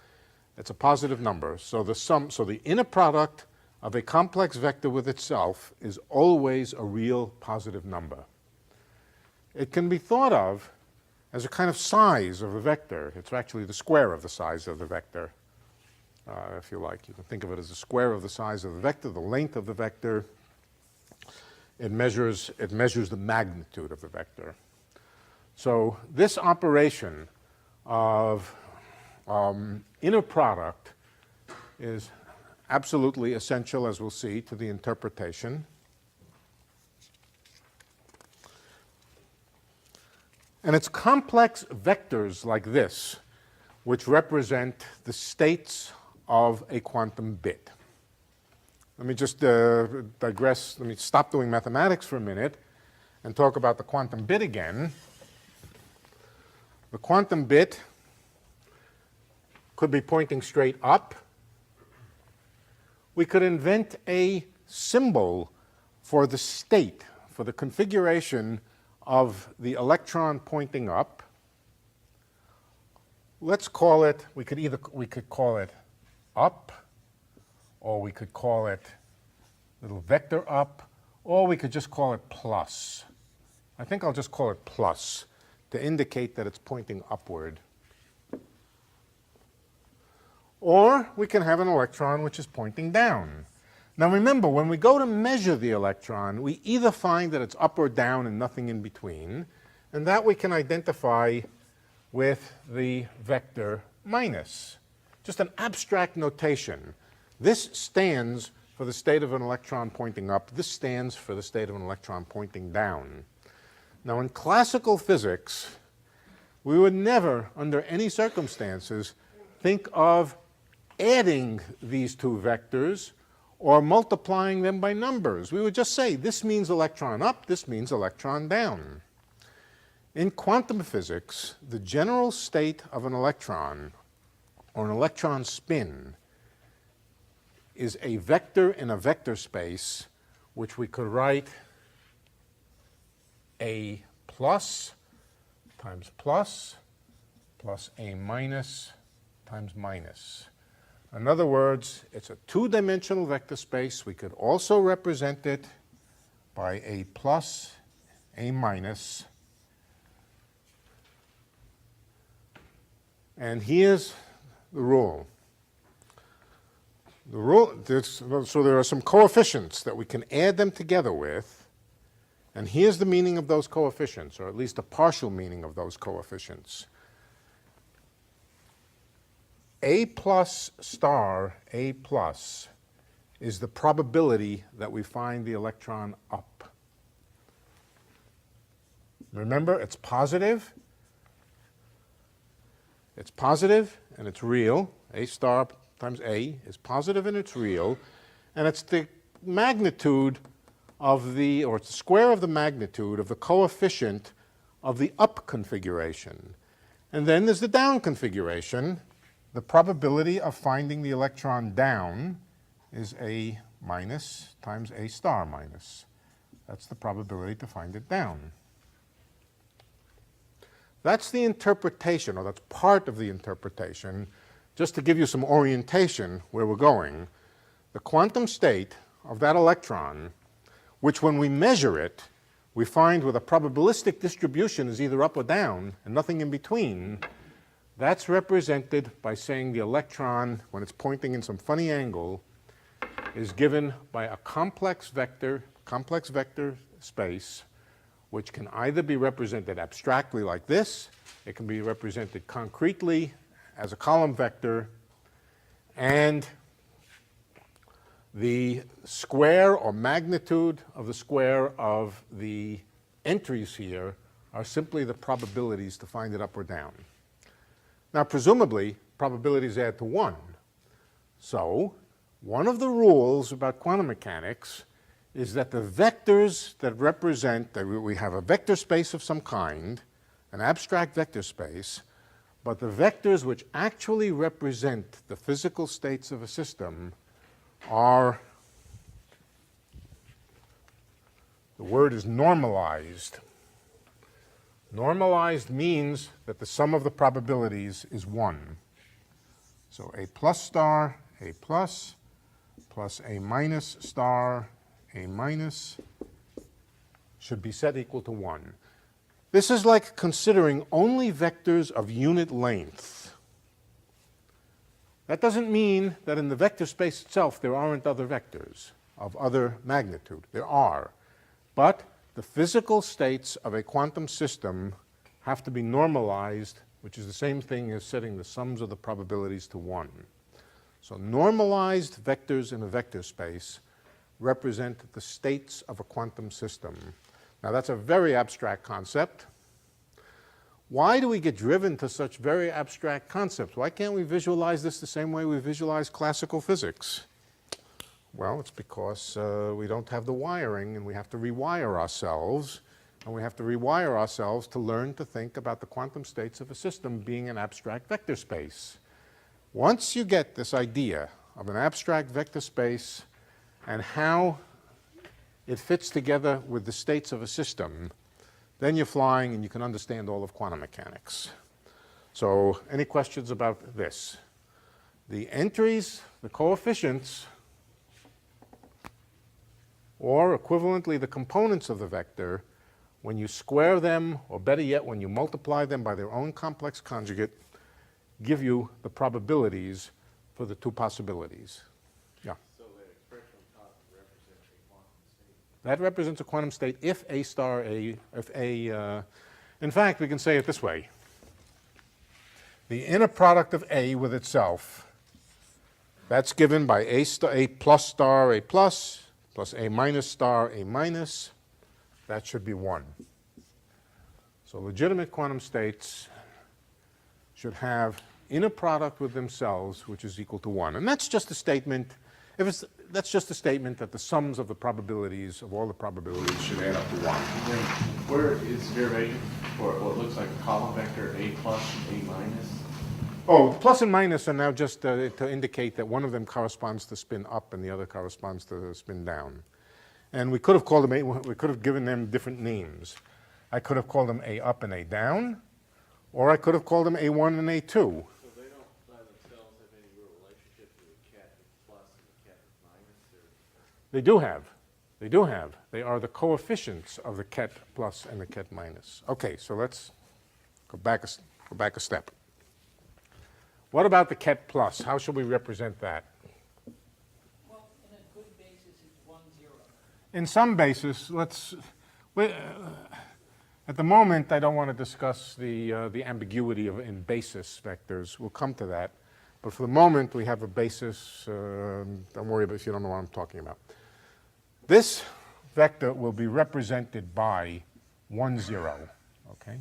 B: It's a positive number. So the inner product of a complex vector with itself is always a real positive number. It can be thought of as a kind of size of a vector. It's actually the square of the size of the vector. if you like. You can think of it as a square of the size of the vector, the length of the vector. It measures the magnitude of the vector. So this operation of inner product is absolutely essential, as we'll see, to the interpretation. And it's complex vectors like this which represent the states of a quantum bit. Let me just digress. Let me stop doing mathematics for a minute and talk about the quantum bit again. The quantum bit could be pointing straight up. We could invent a symbol for the state, for the configuration of the electron pointing up. Let's call it, we could call it up, or we could call it little vector up, or we could just call it plus. I think I'll just call it plus to indicate that it's pointing upward. Or we can have an electron which is pointing down. Now remember, when we go to measure the electron, we either find that it's up or down and nothing in between, and that we can identify with the vector minus. Just an abstract notation. This stands for the state of an electron pointing up. This stands for the state of an electron pointing down. Now in classical physics, we would never, under any circumstances, think of adding these two vectors or multiplying them by numbers. We would just say, this means electron up, this means electron down. In quantum physics, the general state of an electron, or an electron spin, is a vector in a vector space, which we could write A plus times plus plus A minus times minus. In other words, it's a two-dimensional vector space. We could also represent it by A plus, A minus. And here's the rule. So there are some coefficients that we can add them together with, and here's the meaning of those coefficients, or at least a partial meaning of those coefficients. A plus star A plus is the probability that we find the electron up. Remember, it's positive. It's positive and it's real. A star times A is positive and it's real. And it's the magnitude of the, or it's the square of the magnitude of the coefficient of the up configuration. And then there's the down configuration. The probability of finding the electron down is A minus times A star minus. That's the probability to find it down. That's the interpretation, or that's part of the interpretation, just to give you some orientation where we're going. The quantum state of that electron, which when we measure it, we find with a probabilistic distribution is either up or down and nothing in between, that's represented by saying the electron, when it's pointing in some funny angle, is given by a complex vector space, which can either be represented abstractly like this, it can be represented concretely as a column vector, and the square or magnitude of the square of the entries here are simply the probabilities to find it up or down. Now, presumably, probabilities add to 1. So, one of the rules about quantum mechanics is that the vectors that represent, that we have a vector space of some kind, an abstract vector space, but the vectors which actually represent the physical states of a system are, the word is normalized. Normalized means that the sum of the probabilities is 1. So A plus star, A plus A minus star, A minus should be set equal to 1. This is like considering only vectors of unit length. That doesn't mean that in the vector space itself there aren't other vectors of other magnitude. There are. But the physical states of a quantum system have to be normalized, which is the same thing as setting the sums of the probabilities to 1. So normalized vectors in a vector space represent the states of a quantum system. Now that's a very abstract concept. Why do we get driven to such very abstract concepts? Why can't we visualize this the same way we visualize classical physics? Well, it's because we don't have the wiring, and we have to rewire ourselves. And we have to rewire ourselves to learn to think about the quantum states of a system being an abstract vector space. Once you get this idea of an abstract vector space and how it fits together with the states of a system, then you're flying and you can understand all of quantum mechanics. So any questions about this? The entries, the coefficients, or equivalently the components of the vector, when you square them, or better yet, when you multiply them by their own complex conjugate, give you the probabilities for the two possibilities. Yeah?
H: So that expression on top represents a quantum state.
B: That represents a quantum state if A star A, in fact, we can say it this way. The inner product of A with itself, that's given by A plus star A plus A minus star A minus, that should be 1. So legitimate quantum states should have inner product with themselves, which is equal to 1. And that's just a statement. That's just a statement that the sums of the probabilities of all the probabilities should add up to 1.
L: And then where is derivation for what looks like a column vector A plus and A minus?
B: Oh, plus and minus are now just to indicate that one of them corresponds to spin up and the other corresponds to spin down. And we could have called them, we could have given them different names. I could have called them A up and A down, or I could have called them A1 and A2.
L: So they don't by themselves have any real relationship to the ket plus and the ket minus?
B: They do have. They do have. They are the coefficients of the ket plus and the ket minus. Okay, so let's go back a step. What about the ket plus? How should we represent that?
C: Well, in a good basis, it's 1, 0.
B: In some basis, at the moment, I don't want to discuss the ambiguity in basis vectors. We'll come to that. But for the moment, we have a basis. Don't worry about if you don't know what I'm talking about. This vector will be represented by 1, 0. Okay?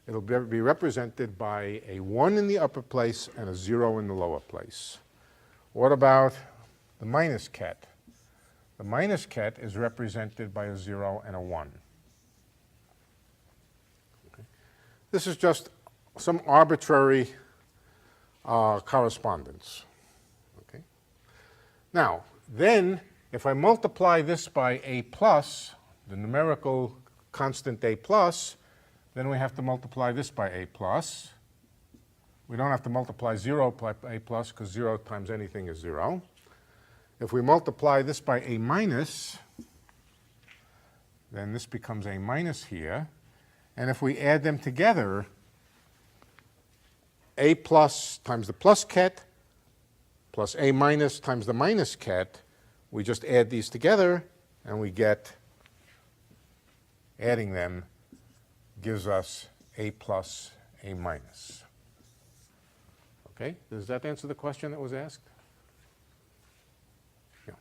B: It'll be represented by a 1 in the upper place and a 0 in the lower place. What about the minus ket? The minus ket is represented by a 0 and a 1. Okay. This is just some arbitrary correspondence. Okay. Now, then, if I multiply this by A plus, the numerical constant A plus, then we have to multiply this by A plus. We don't have to multiply 0 by A plus because 0 times anything is 0. If we multiply this by A minus, then this becomes A minus here. And if we add them together, A plus times the plus ket plus A minus times the minus ket, we just add these together and we get, adding them gives us A plus A minus. Okay, does that answer the question that was asked? Yeah.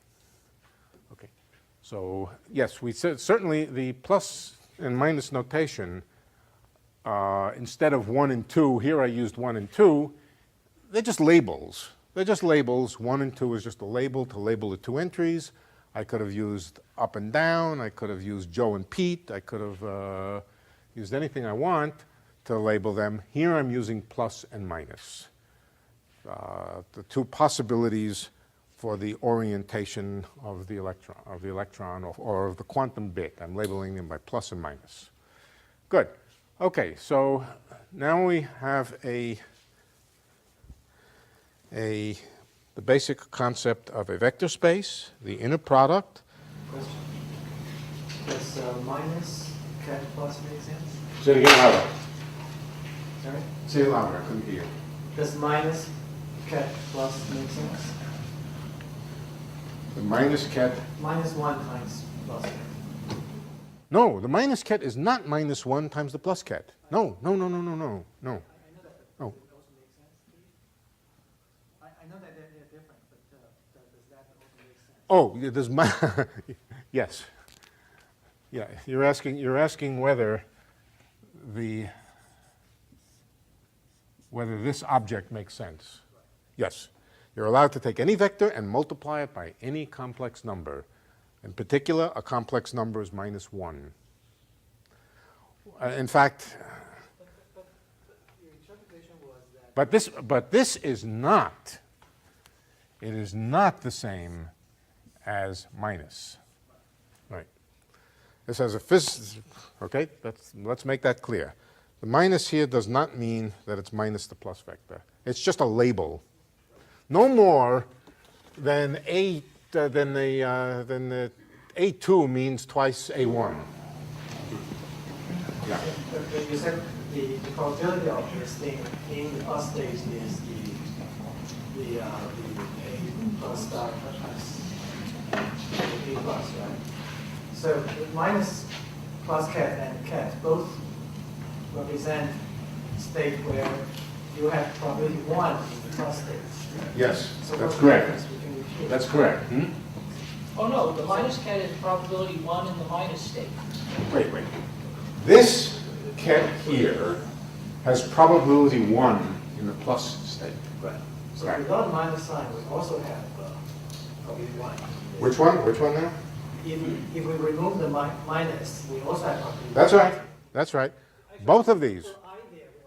B: Okay, so yes, we said certainly the plus and minus notation, instead of 1 and 2, here I used 1 and 2, they're just labels. They're just labels. 1 and 2 is just a label to label the two entries. I could have used up and down. I could have used Joe and Pete. I could have used anything I want to label them. Here I'm using plus and minus. The two possibilities for the orientation of the electron or of the quantum bit. I'm labeling them by plus and minus. Good. Okay, so now we have the basic concept of a vector space, the inner product.
G: Question. Does minus ket plus make sense?
B: Say it again louder.
G: Sorry?
B: Say it louder, I couldn't hear.
G: Does minus ket plus make sense?
B: The minus ket.
G: Minus 1 times plus ket.
B: No, the minus ket is not minus 1 times the plus ket. No, no, no, no, no, no, no.
G: I know that, but
B: Oh.
G: does it also make sense to you? I know that they're different, but does that also make sense?
B: Oh, yeah, there's yes. Yeah, you're asking whether this object makes sense. Yes. You're allowed to take any vector and multiply it by any complex number. In particular, a complex number is minus 1. In fact,
G: But your interpretation was that.
B: but this is not. It is not the same as minus. Right. This has a okay, let's make that clear. The minus here does not mean that it's minus the plus vector. It's just a label. No more than the A2 means twice A1. Yeah.
G: But you said the probability of this thing in the plus state is the A plus star times A plus, right? So with minus plus ket and ket both represent state where you have probability 1 in the plus state.
B: Yes,
G: So
B: that's
G: what's the
B: correct.
G: difference between the two?
B: That's correct.
C: Oh, no, the minus ket is probability 1 in the minus state.
B: Wait. This ket here has probability 1 in the plus state.
G: Right. So
B: Right.
G: without minus sign, we also have probability 1.
B: Which one? Which one now?
G: If we remove the minus, we also have probability.
B: That's right. That's right. Both of these.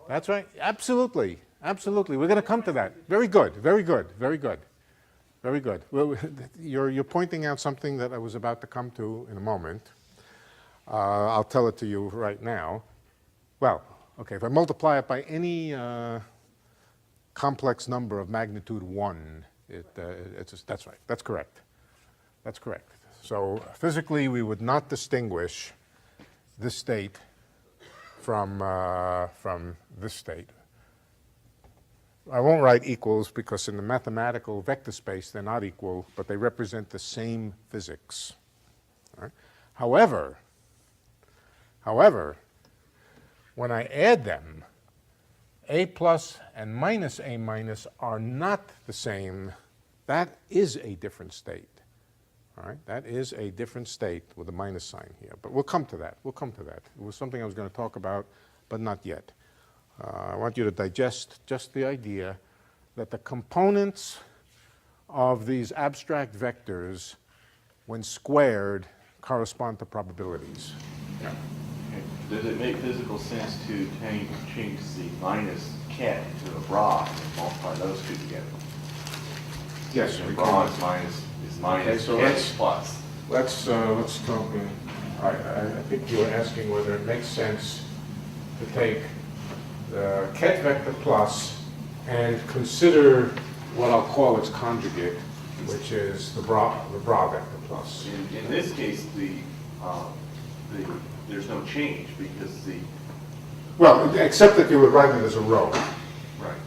B: That's right. Absolutely. Absolutely. We're going to come to that. Very good. Very good. Very good. Very good. Well, you're pointing out something that I was about to come to in a moment. I'll tell it to you right now. Well, okay, if I multiply it by any complex number of magnitude 1, that's right. That's correct. That's correct. So physically, we would not distinguish this state from this state. I won't write equals because in the mathematical vector space they're not equal, but they represent the same physics. All right? However, when I add them, A plus and minus A minus are not the same. That is a different state. All right? That is a different state with a minus sign here. But we'll come to that. We'll come to that. It was something I was going to talk about, but not yet. I want you to digest just the idea that the components of these abstract vectors, when squared, correspond to probabilities. Yeah.
L: Okay. Does it make physical sense to change the minus ket to a bra and multiply those two together?
B: Yes.
L: And bra is minus
B: Okay, so
L: ket plus.
B: Let's talk. I think you were asking whether it makes sense to take the ket vector plus and consider what I'll call its conjugate, which is the bra vector plus.
L: In this case, there's no change because
B: Well, except that you would write it as a row.
L: right.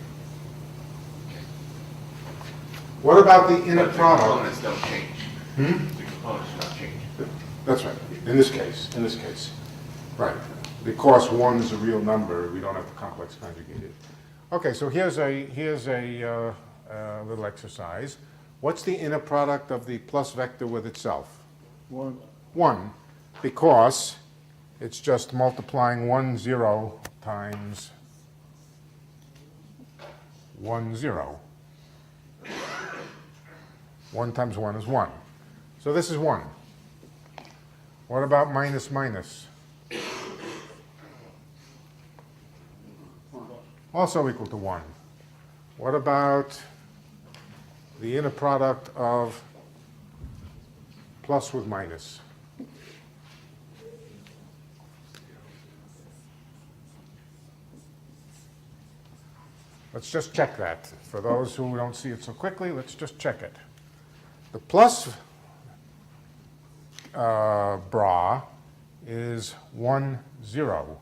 B: What about the inner
L: But the
B: product?
L: components don't change. The components do not change.
B: That's right. In this case. Right. Because 1 is a real number, we don't have to complex conjugate it. Okay, so here's a little exercise. What's the inner product of the plus vector with itself?
F: 1.
B: 1, because it's just multiplying 1, 0 times 1, 0. 1 times 1 is 1. So this is 1. What about minus minus? Also equal to 1. What about the inner product of plus with minus? Let's just check that. For those who don't see it so quickly, let's just check it. The plus bra is 1, 0.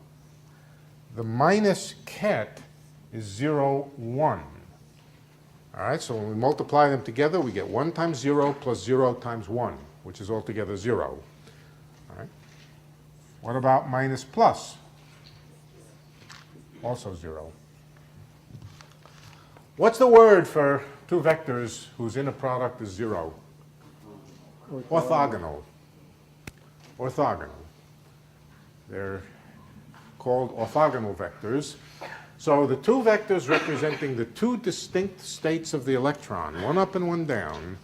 B: The minus ket is 0, 1. All right, so when we multiply them together, we get 1 times 0 plus 0 times 1, which is altogether 0. All right. What about minus plus? Also 0. What's the word for two vectors whose inner product is 0? Orthogonal. Orthogonal. They're called orthogonal vectors. So the two vectors representing the two distinct states of the electron, one up and one down,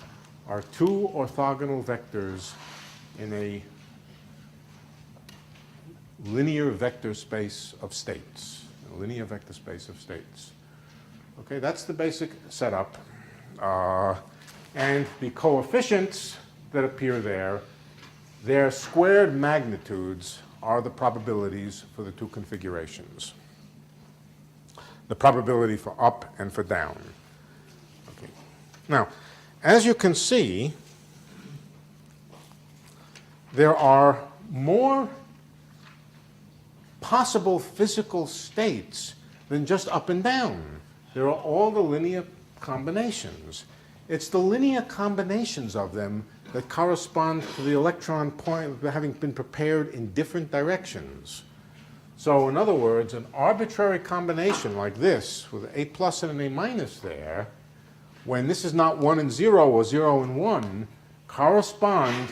B: are two orthogonal vectors in a linear vector space of states. A linear vector space of states. Okay, that's the basic setup. And the coefficients that appear there, their squared magnitudes are the probabilities for the two configurations. The probability for up and for down. Okay. Now, as you can see, there are more possible physical states than just up and down. There are all the linear combinations. It's the linear combinations of them that correspond to the electron point having been prepared in different directions. So in other words, an arbitrary combination like this with an A plus and an A minus there, when this is not 1 and 0 or 0 and 1, correspond,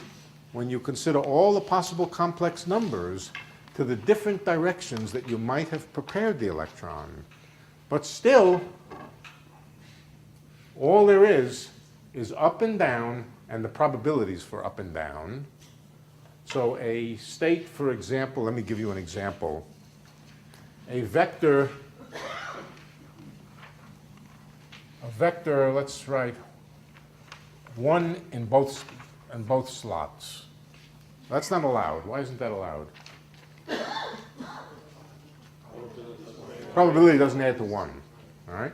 B: when you consider all the possible complex numbers, to the different directions that you might have prepared the electron. But still, all there is up and down and the probabilities for up and down. So a state, for example, let me give you an example. A vector, let's write 1 in both slots. That's not allowed. Why isn't that allowed? Probability doesn't add to 1. All right?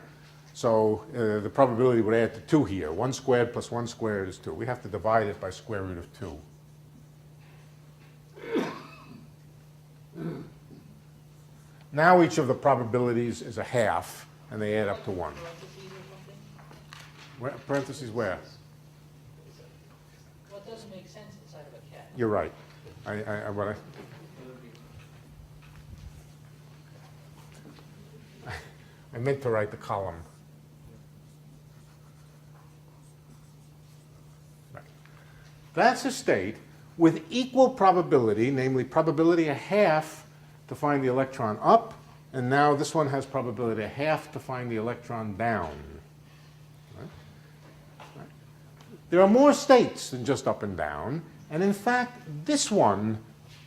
B: So the probability would add to 2 here. 1 squared plus 1 squared is 2. We have to divide it by square root of 2. Now each of the probabilities is a half, and they add up to 1. Parentheses where?
C: Well, it doesn't make sense inside of a cat.
B: You're right. I meant to write the column. Right. That's a state with equal probability, namely probability a half to find the electron up, and now this one has probability a half to find the electron down. Right? Right. There are more states than just up and down, and in fact, this one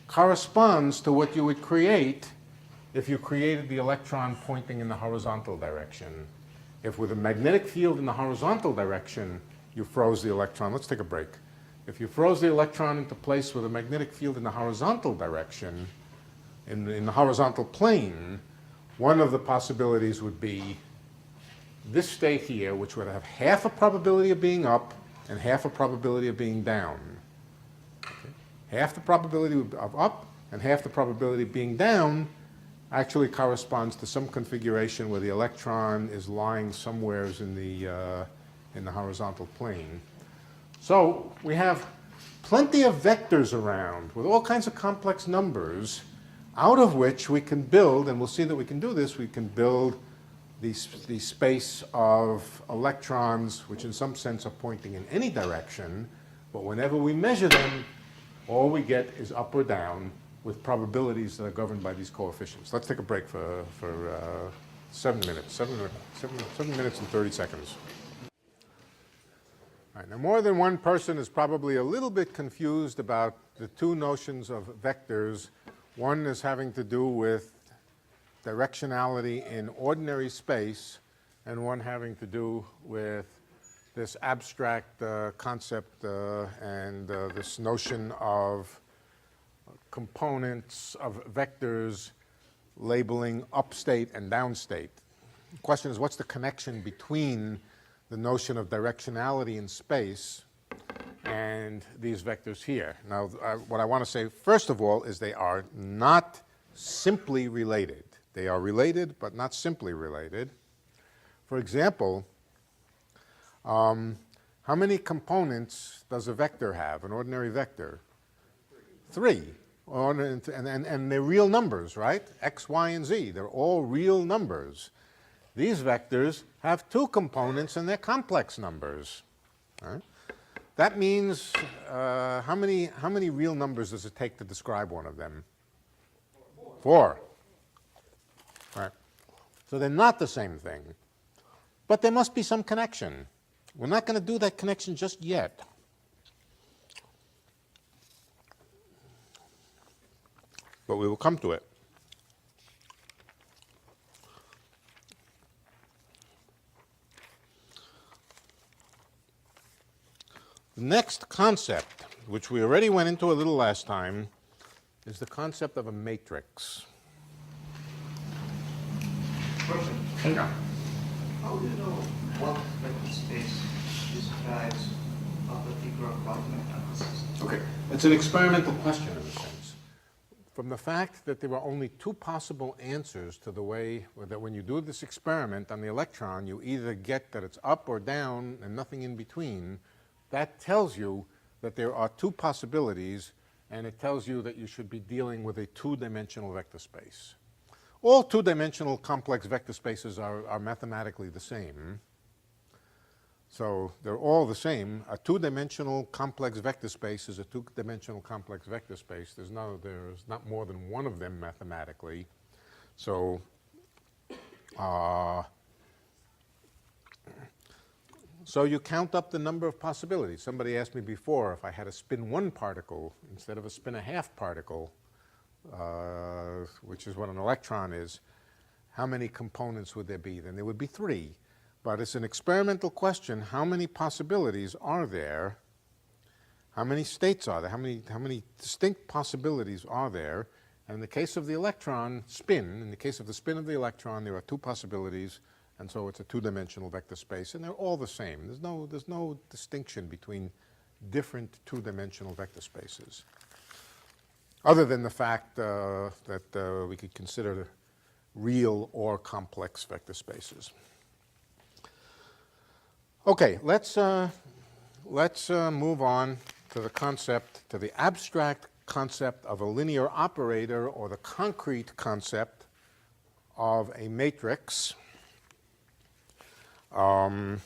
B: corresponds to what you would create if you created the electron pointing in the horizontal direction. If with a magnetic field in the horizontal direction, you froze the electron. Let's take a break. If you froze the electron into place with a magnetic field in the horizontal direction, in the horizontal plane, one of the possibilities would be this state here, which would have half a probability of being up and half a probability of being down. Okay. Half the probability of up and half the probability of being down actually corresponds to some configuration where the electron is lying somewhere in the horizontal plane. So we have plenty of vectors around with all kinds of complex numbers, out of which we can build, and we'll see that we can do this, we can build the space of electrons, which in some sense are pointing in any direction, but whenever we measure them, all we get is up or down with probabilities that are governed by these coefficients. Let's take a break for 7 minutes, 7 minutes and 30 seconds. All right, now more than one person is probably a little bit confused about the two notions of vectors. One is having to do with directionality in ordinary space, and one having to do with this abstract concept and this notion of components of vectors labeling upstate and downstate. The question is, what's the connection between the notion of directionality in space and these vectors here? Now, what I want to say, first of all, is they are not simply related. They are related, but not simply related. For example, how many components does a vector have, an ordinary vector? 3. And they're real numbers, right? X, Y, and Z. They're all real numbers. These vectors have 2 components, and they're complex numbers. Right? That means how many real numbers does it take to describe one of them? 4. Right. So they're not the same thing. But there must be some connection. We're not going to do that connection just yet. But we will come to it. The next concept, which we already went into a little last time, is the concept of a matrix.
H: Question. Yeah. How do you know what vector space describes a particular quantum mechanical system?
B: Okay, it's an experimental question in a sense. From the fact that there are only 2 possible answers to the way that when you do this experiment on the electron, you either get that it's up or down and nothing in between, that tells you that there are 2 possibilities, and it tells you that you should be dealing with a 2-dimensional vector space. All 2-dimensional complex vector spaces are mathematically the same. So they're all the same. A 2-dimensional complex vector space is a 2-dimensional complex vector space. There's not more than one of them mathematically. So so you count up the number of possibilities. Somebody asked me before if I had a spin 1 particle instead of a spin 1/2 particle, which is what an electron is, how many components would there be? Then there would be 3. But it's an experimental question. How many possibilities are there? How many states are there? How many distinct possibilities are there? And in the case of the electron spin, in the case of the spin of the electron, there are 2 possibilities, and so it's a 2-dimensional vector space, and they're all the same. There's no distinction between different 2-dimensional vector spaces, other than the fact that we could consider real or complex vector spaces. Okay, let's move on to the concept, to the abstract concept of a linear operator, or the concrete concept of a matrix. Let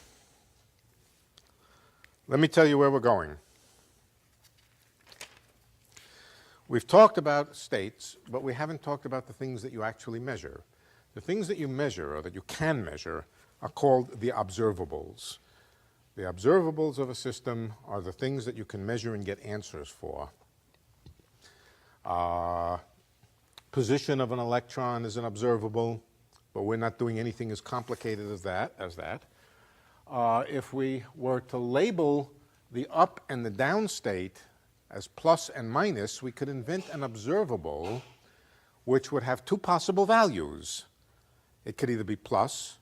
B: me tell you where we're going. We've talked about states, but we haven't talked about the things that you actually measure. The things that you measure, or that you can measure, are called the observables. The observables of a system are the things that you can measure and get answers for. Position of an electron is an observable, but we're not doing anything as complicated as that. If we were to label the up and the down state as plus and minus, we could invent an observable which would have 2 possible values. It could either be plus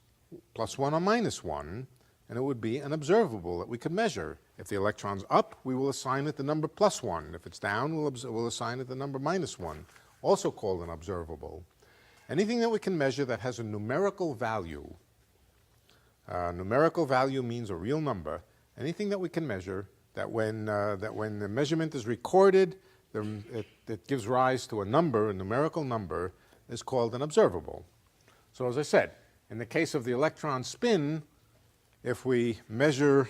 B: 1 or minus 1, and it would be an observable that we could measure. If the electron's up, we will assign it the number plus 1. If it's down, we'll assign it the number minus 1, also called an observable. Anything that we can measure that has a numerical value. Numerical value means a real number. Anything that we can measure that when the measurement is recorded, it gives rise to a number, a numerical number, is called an observable. So as I said, in the case of the electron spin, if we measure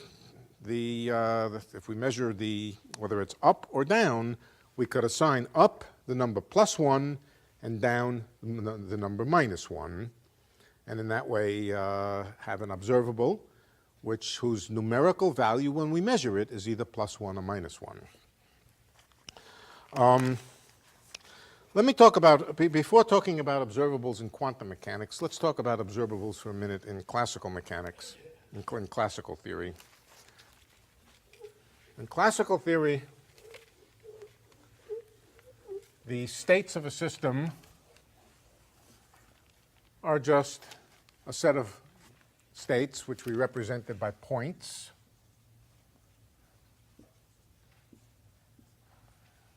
B: whether it's up or down, we could assign up the number plus 1 and down the number minus 1, and in that way have an observable whose numerical value when we measure it is either plus 1 or minus 1. Let me talk about, before talking about observables in quantum mechanics, let's talk about observables for a minute in classical mechanics, in classical theory. In classical theory, the states of a system are just a set of states which we represented by points.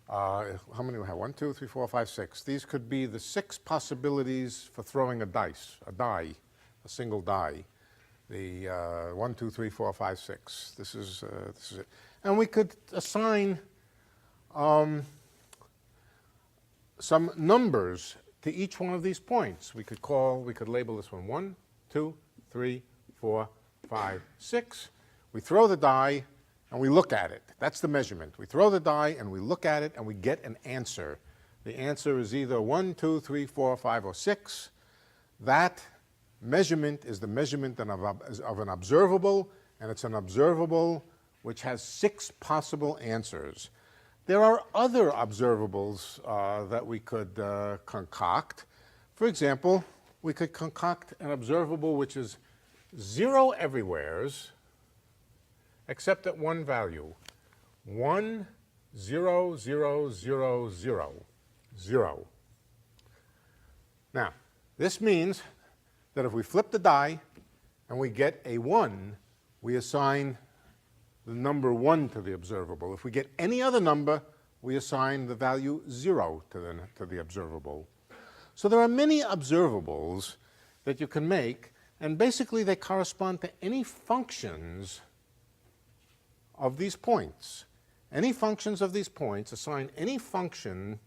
B: How many do we have? 1, 2, 3, 4, 5, 6. These could be the 6 possibilities for throwing a die, a single die. The 1, 2, 3, 4, 5, 6. This is it. And we could assign some numbers to each one of these points. We could label this one 1, 2, 3, 4, 5, 6. We throw the die and we look at it. That's the measurement. We throw the die and we look at it and we get an answer. The answer is either 1, 2, 3, 4, 5, or 6. That measurement is the measurement of an observable, and it's an observable which has 6 possible answers. There are other observables that we could concoct. For example, we could concoct an observable which is 0 everywheres except at one value. 1, 0, 0, 0, 0, 0. Now, this means that if we flip the die and we get a 1, we assign the number 1 to the observable. If we get any other number, we assign the value 0 to the observable. So there are many observables that you can make, and basically they correspond to any functions of these points. Any functions of these points, assign any function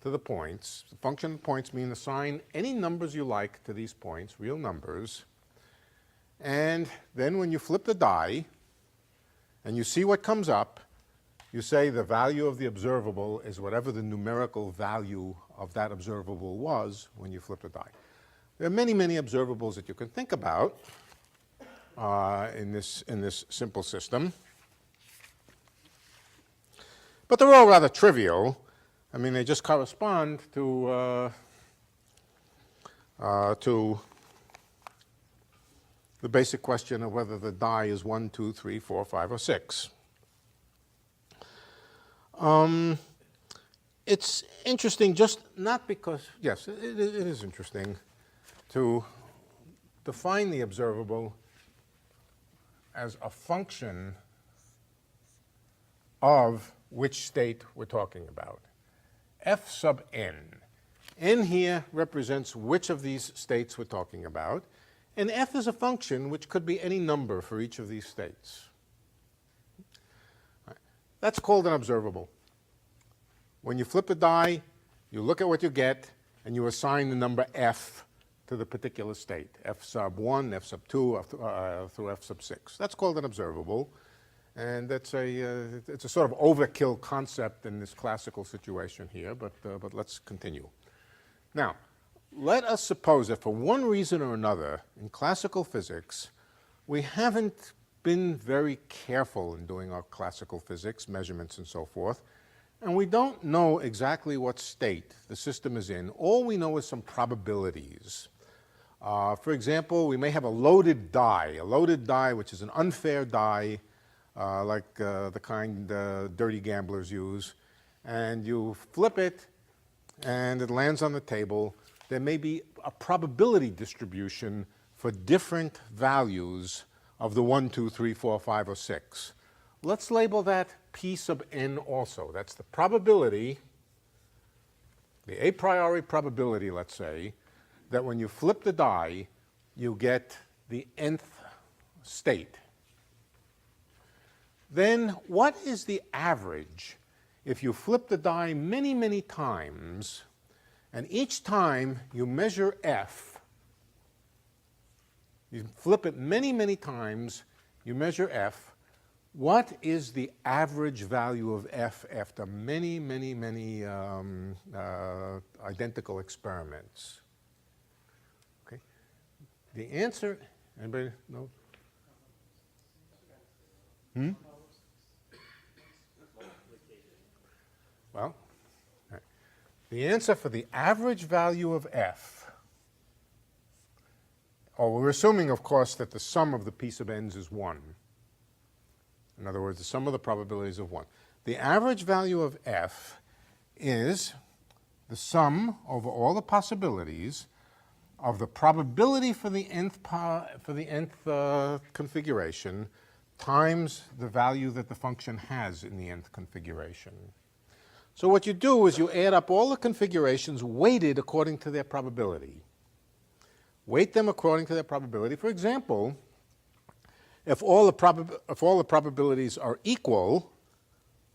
B: to the points. The function of points mean assign any numbers you like to these points, real numbers. And then when you flip the die and you see what comes up, you say the value of the observable is whatever the numerical value of that observable was when you flip the die. There are many, many observables that you can think about in this simple system. But they're all rather trivial. I mean, they just correspond to the basic question of whether the die is 1, 2, 3, 4, 5, or 6. It's interesting, just not because, yes, it is interesting to define the observable as a function of which state we're talking about. F sub n. N here represents which of these states we're talking about, and f is a function which could be any number for each of these states. That's called an observable. When you flip the die, you look at what you get, and you assign the number f to the particular state, f sub 1, f sub 2, through f sub 6. That's called an observable. And that's it's a sort of overkill concept in this classical situation here, but let's continue. Now, let us suppose that for one reason or another in classical physics, we haven't been very careful in doing our classical physics, measurements and so forth, and we don't know exactly what state the system is in. All we know is some probabilities. For example, we may have a loaded die which is an unfair die, like the kind dirty gamblers use, and you flip it and it lands on the table. There may be a probability distribution for different values of the 1, 2, 3, 4, 5, or 6. Let's label that P sub n also. That's the probability, the a priori probability, let's say, that when you flip the die, you get the nth state. Then what is the average if you flip the die many, many times, and each time you measure f, you flip it many, many times, you measure f, what is the average value of f after many, many, many identical experiments? Okay. The answer, anybody know? Well, right. The answer for the average value of f, we're assuming, of course, that the sum of the p sub n's is 1. In other words, the sum of the probabilities of 1. The average value of f is the sum over all the possibilities of the probability for the nth configuration times the value that the function has in the nth configuration. So what you do is you add up all the configurations weighted according to their probability. Weight them according to their probability. For example, if all the probabilities are equal,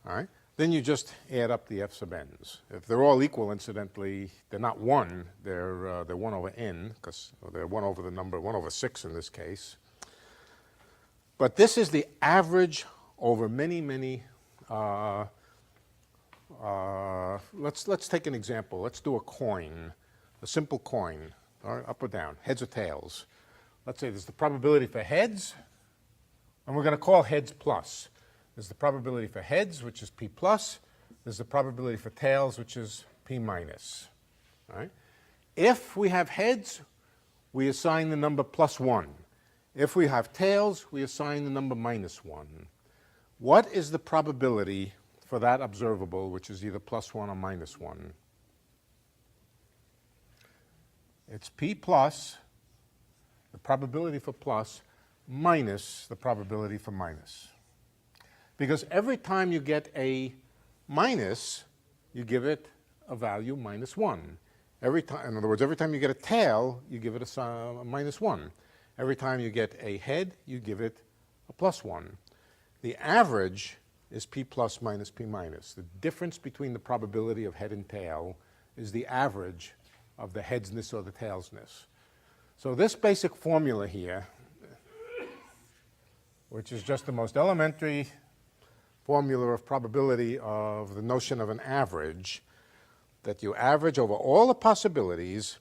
B: all right, then you just add up the f sub n's. If they're all equal, incidentally, they're not 1. They're 1 over n, because they're 1 over the number, 1 over 6 in this case. But this is the average over many, many. Let's take an example. Let's do a coin, a simple coin, all right, up or down, heads or tails. Let's say there's the probability for heads, and we're going to call heads plus. There's the probability for heads, which is p plus. There's the probability for tails, which is p minus. All right? If we have heads, we assign the number plus 1. If we have tails, we assign the number minus 1. What is the probability for that observable, which is either plus 1 or minus 1? It's p plus, the probability for plus, minus the probability for minus. Because every time you get a minus, you give it a value minus 1. Every time, in other words, every time you get a tail, you give it a minus 1. Every time you get a head, you give it a plus 1. The average is p plus minus p minus. The difference between the probability of head and tail is the average of the headsness or the tailsness. So this basic formula here, which is just the most elementary formula of probability of the notion of an average, that you average over all the possibilities,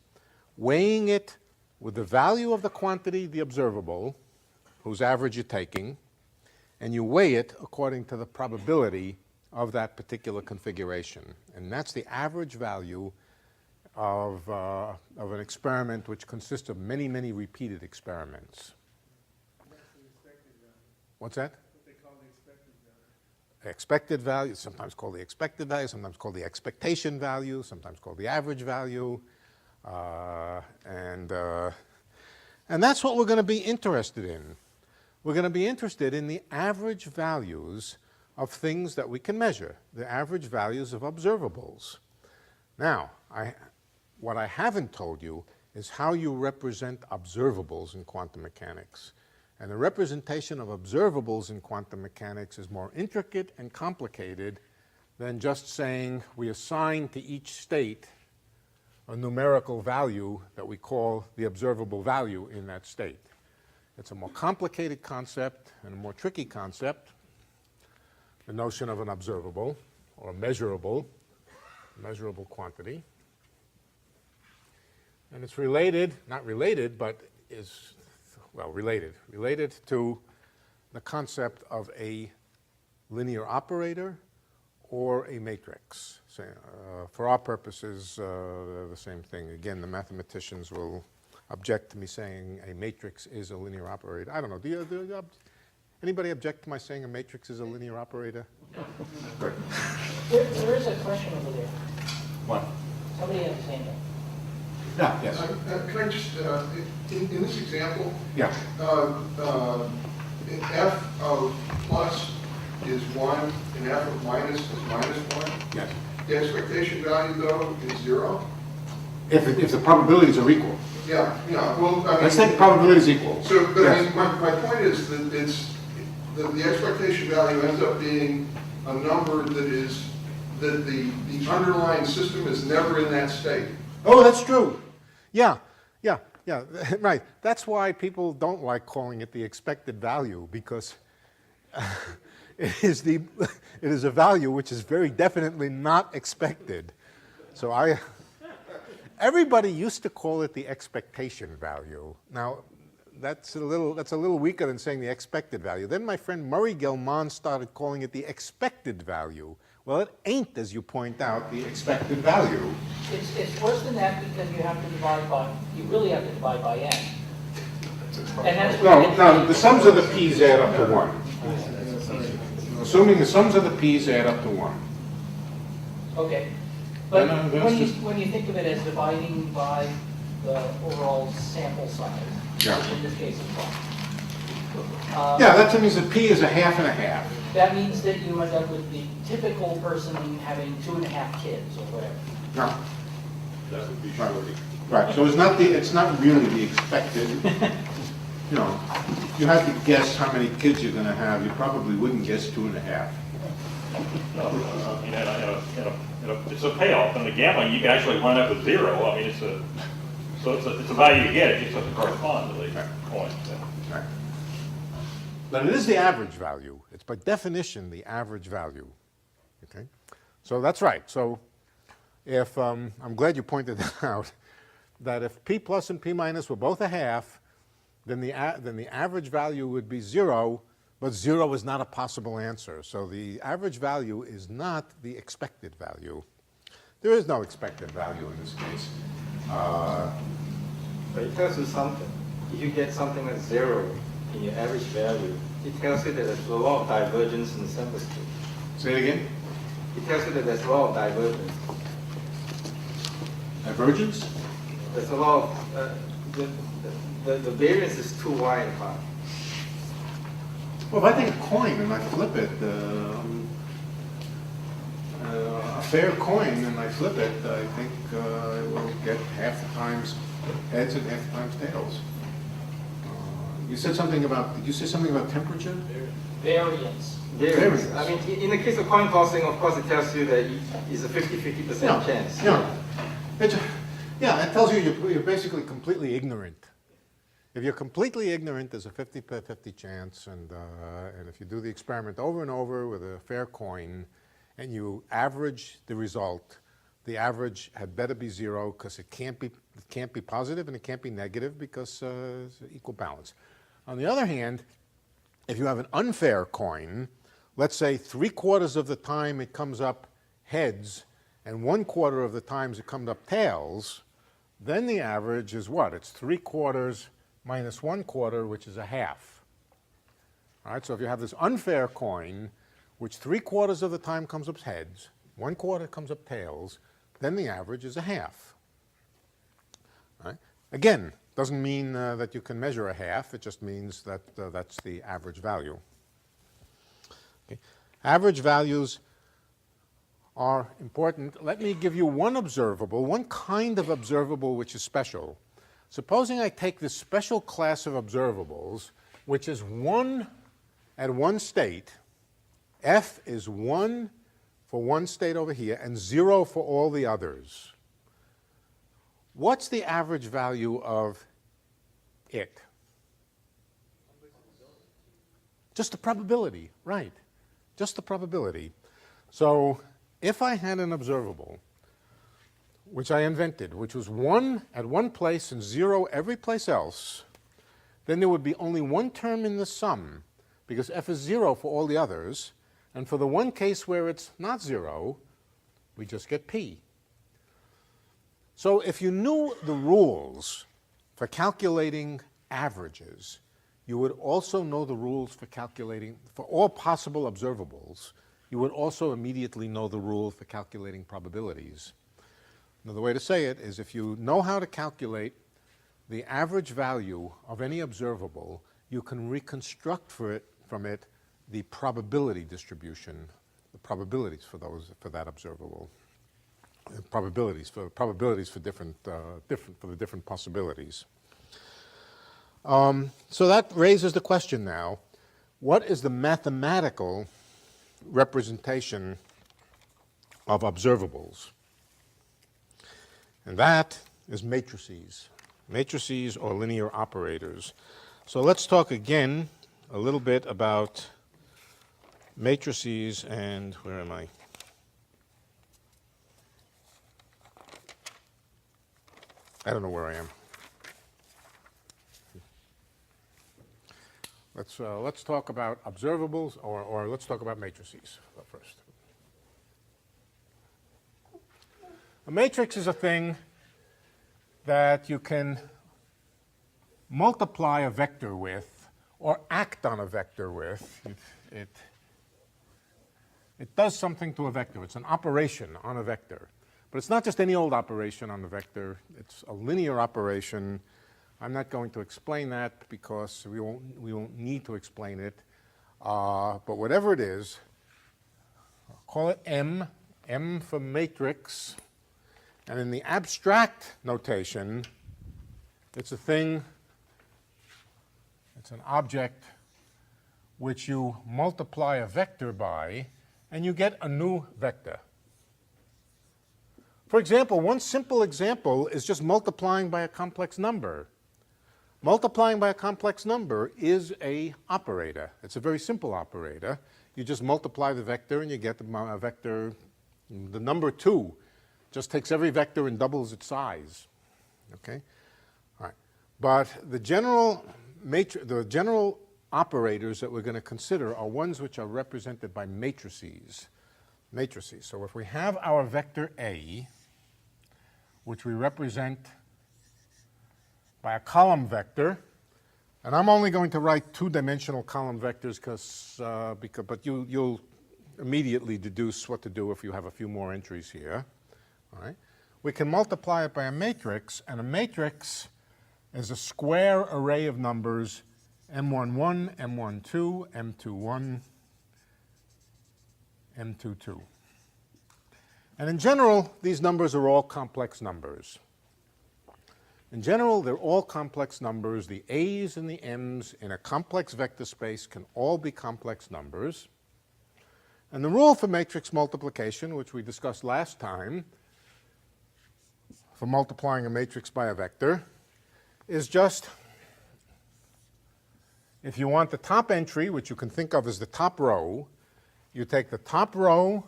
B: weighing it with the value of the quantity, the observable, whose average you're taking, and you weigh it according to the probability of that particular configuration. And that's the average value of an experiment which consists of many, many repeated experiments. What's that? Expected value, sometimes called the expected value, sometimes called the expectation value, sometimes called the average value. And that's what we're going to be interested in. We're going to be interested in the average values of things that we can measure, the average values of observables. Now, what I haven't told you is how you represent observables in quantum mechanics. And the representation of observables in quantum mechanics is more intricate and complicated than just saying we assign to each state a numerical value that we call the observable value in that state. It's a more complicated concept and a more tricky concept, the notion of an observable or measurable quantity. And it's related, not related, but is, well, related to the concept of a linear operator or a matrix. So, for our purposes, they're the same thing. Again, the mathematicians will object to me saying a matrix is a linear operator. I don't know. Anybody object to my saying a matrix is a linear operator? Good.
C: There is a question over there.
B: What?
C: Somebody has his hand up.
B: Yeah, yes.
M: Can I just, in this example,
B: yeah.
M: F of plus is 1 and F of minus is minus 1?
B: Yes.
M: The expectation value, though, is 0?
B: If the probabilities are equal.
M: Yeah, well, I mean,
B: let's take the probabilities equal.
M: So, but
B: yes.
M: I mean, my point is that it's, the expectation value ends up being a number that is, that the underlying system is never in that state.
B: Oh, that's true. Yeah, right. That's why people don't like calling it the expected value, because it is a value which is very definitely not expected. So everybody used to call it the expectation value. Now, that's a little weaker than saying the expected value. Then my friend Murray Gell-Mann started calling it the expected value. Well, it ain't, as you point out, the expected value.
C: It's worse than that because you have to divide by, you really have to divide by n. And that's
B: no, the sums of the p's add up to 1. Assuming the sums of the p's add up to 1.
C: Okay. But when you think of it as dividing by the overall sample size,
B: yeah.
C: which in this case is 1.
B: Yeah, that means that p is a half and a half.
C: that means that you end up with the typical person having 2.5 kids or whatever.
B: No.
N: That would be
B: Right.
N: shorty.
B: Right, so it's not really the expected, you know, if you had to guess how many kids you're gonna have, you probably wouldn't guess 2.5.
N: No, I mean, it's a payoff. In the gambling, you can actually wind up with 0. I mean, it's a value you get. It just doesn't correspond to the coin. So.
B: Right. But it is the average value. It's by definition the average value. Okay, so that's right. So if I'm glad you pointed that out, that if p plus and p minus were both a half, then the average value would be 0. But 0 is not a possible answer. So the average value is not the expected value. There is no expected value in this case.
I: But it tells you something. If you get something like 0 in your average value, it tells you that there's a lot of divergence in the sample space.
B: Say it again?
I: It tells you that there's a lot of divergence.
B: Divergence?
I: There's a lot of, the variance is too wide apart.
B: Well, if I take a coin and I flip it, a fair coin and I flip it, I think I will get half the times heads and half the times tails. You said something about, did you say something about temperature?
C: Variance.
I: Variance. I mean, in the case of coin tossing, of course, it tells you that it's a 50-50% chance.
B: Yeah, it tells you you're basically completely ignorant. If you're completely ignorant, there's a 50-50 chance, and if you do the experiment over and over with a fair coin, and you average the result, the average had better be 0 because it can't be positive and it can't be negative because it's equal balance. On the other hand, if you have an unfair coin, let's say 3/4 of the time it comes up heads and 1/4 of the times it comes up tails, then the average is what? It's 3/4 minus 1/4, which is a half. All right, so if you have this unfair coin, which 3/4 of the time comes up heads, 1/4 comes up tails, then the average is a half. All right? Again, doesn't mean that you can measure a half. It just means that that's the average value. Okay. Average values are important. Let me give you one observable, one kind of observable which is special. Supposing I take this special class of observables, which is 1 at one state, f is 1 for one state over here and 0 for all the others. What's the average value of it? Just the probability, right. Just the probability. So if I had an observable, which I invented, which was 1 at one place and 0 every place else, then there would be only one term in the sum, because f is 0 for all the others, and for the one case where it's not 0, we just get p. So if you knew the rules for calculating averages, you would also know the rules for calculating, for all possible observables, you would also immediately know the rule for calculating probabilities. Another way to say it is if you know how to calculate the average value of any observable, you can reconstruct from it the probability distribution, the probabilities for that observable, probabilities for the different possibilities. So that raises the question now: what is the mathematical representation of observables? And that is matrices. Matrices or linear operators. So let's talk again a little bit about matrices and, where am I? I don't know where I am. Let's talk about observables, or let's talk about matrices first. A matrix is a thing that you can multiply a vector with or act on a vector with. It does something to a vector. It's an operation on a vector. But it's not just any old operation on the vector. It's a linear operation. I'm not going to explain that because we won't need to explain it. But whatever it is, I'll call it M, M for matrix. And in the abstract notation, it's a thing, it's an object which you multiply a vector by, and you get a new vector. For example, one simple example is just multiplying by a complex number. Multiplying by a complex number is an operator. It's a very simple operator. You just multiply the vector and you get a vector. The number 2 just takes every vector and doubles its size. Okay? All right. But the general operators that we're going to consider are ones which are represented by matrices. Matrices. So if we have our vector A, which we represent by a column vector, and I'm only going to write two-dimensional column vectors but you'll immediately deduce what to do if you have a few more entries here. All right. We can multiply it by a matrix, and a matrix is a square array of numbers M11, M12, M21, M22. And in general, these numbers are all complex numbers. In general, they're all complex numbers. The A's and the M's in a complex vector space can all be complex numbers. And the rule for matrix multiplication, which we discussed last time, for multiplying a matrix by a vector, is just, if you want the top entry, which you can think of as the top row, you take the top row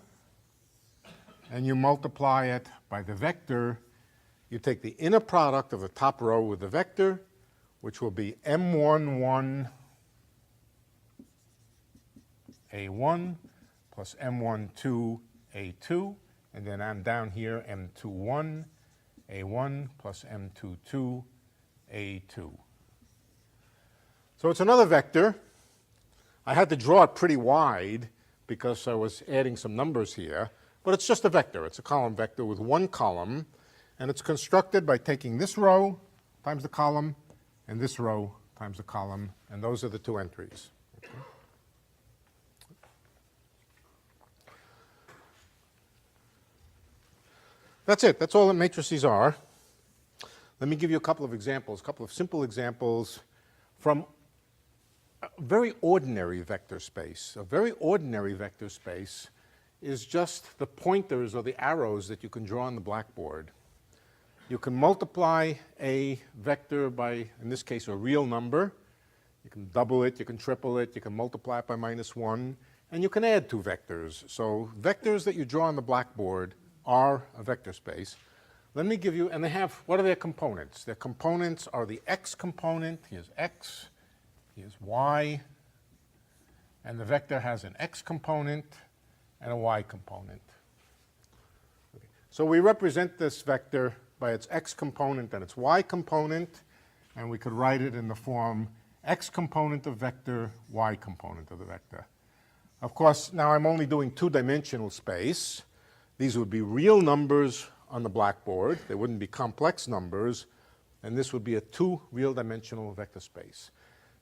B: and you multiply it by the vector. You take the inner product of the top row with the vector, which will be M11 A1 plus M12 A2, and then I'm down here M21 A1 plus M22 A2. So it's another vector. I had to draw it pretty wide because I was adding some numbers here, but it's just a vector. It's a column vector with one column. And it's constructed by taking this row times the column and this row times the column, and those are the two entries. Okay. That's it. That's all that matrices are. Let me give you a couple of examples, a couple of simple examples from a very ordinary vector space. A very ordinary vector space is just the pointers or the arrows that you can draw on the blackboard. You can multiply a vector by, in this case, a real number. You can double it, you can triple it, you can multiply it by -1, and you can add two vectors. So vectors that you draw on the blackboard are a vector space. Let me give you, and they have, what are their components? Their components are the x component, here's x, here's y, and the vector has an x component and a y component. Okay. So we represent this vector by its x component and its y component, and we could write it in the form x component of vector, y component of the vector. Of course, now I'm only doing two-dimensional space. These would be real numbers on the blackboard. They wouldn't be complex numbers, and this would be a two real-dimensional vector space.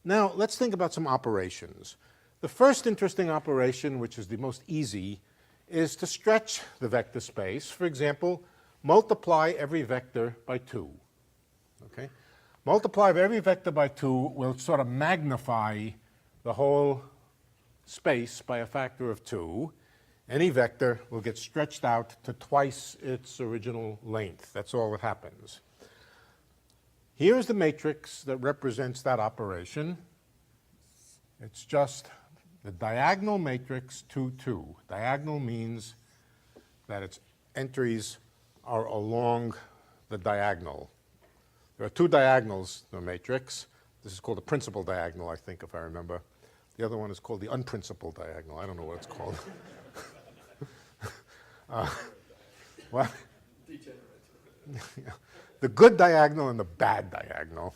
B: Now, let's think about some operations. The first interesting operation, which is the most easy, is to stretch the vector space. For example, multiply every vector by 2. Okay? Multiply every vector by 2 will sort of magnify the whole space by a factor of 2. Any vector will get stretched out to twice its original length. That's all that happens. Here's the matrix that represents that operation. It's just the diagonal matrix 2, 2. Diagonal means that its entries are along the diagonal. There are two diagonals in the matrix. This is called the principal diagonal, I think, if I remember. The other one is called the unprincipled diagonal. I don't know what it's called. What? The good diagonal and the bad diagonal.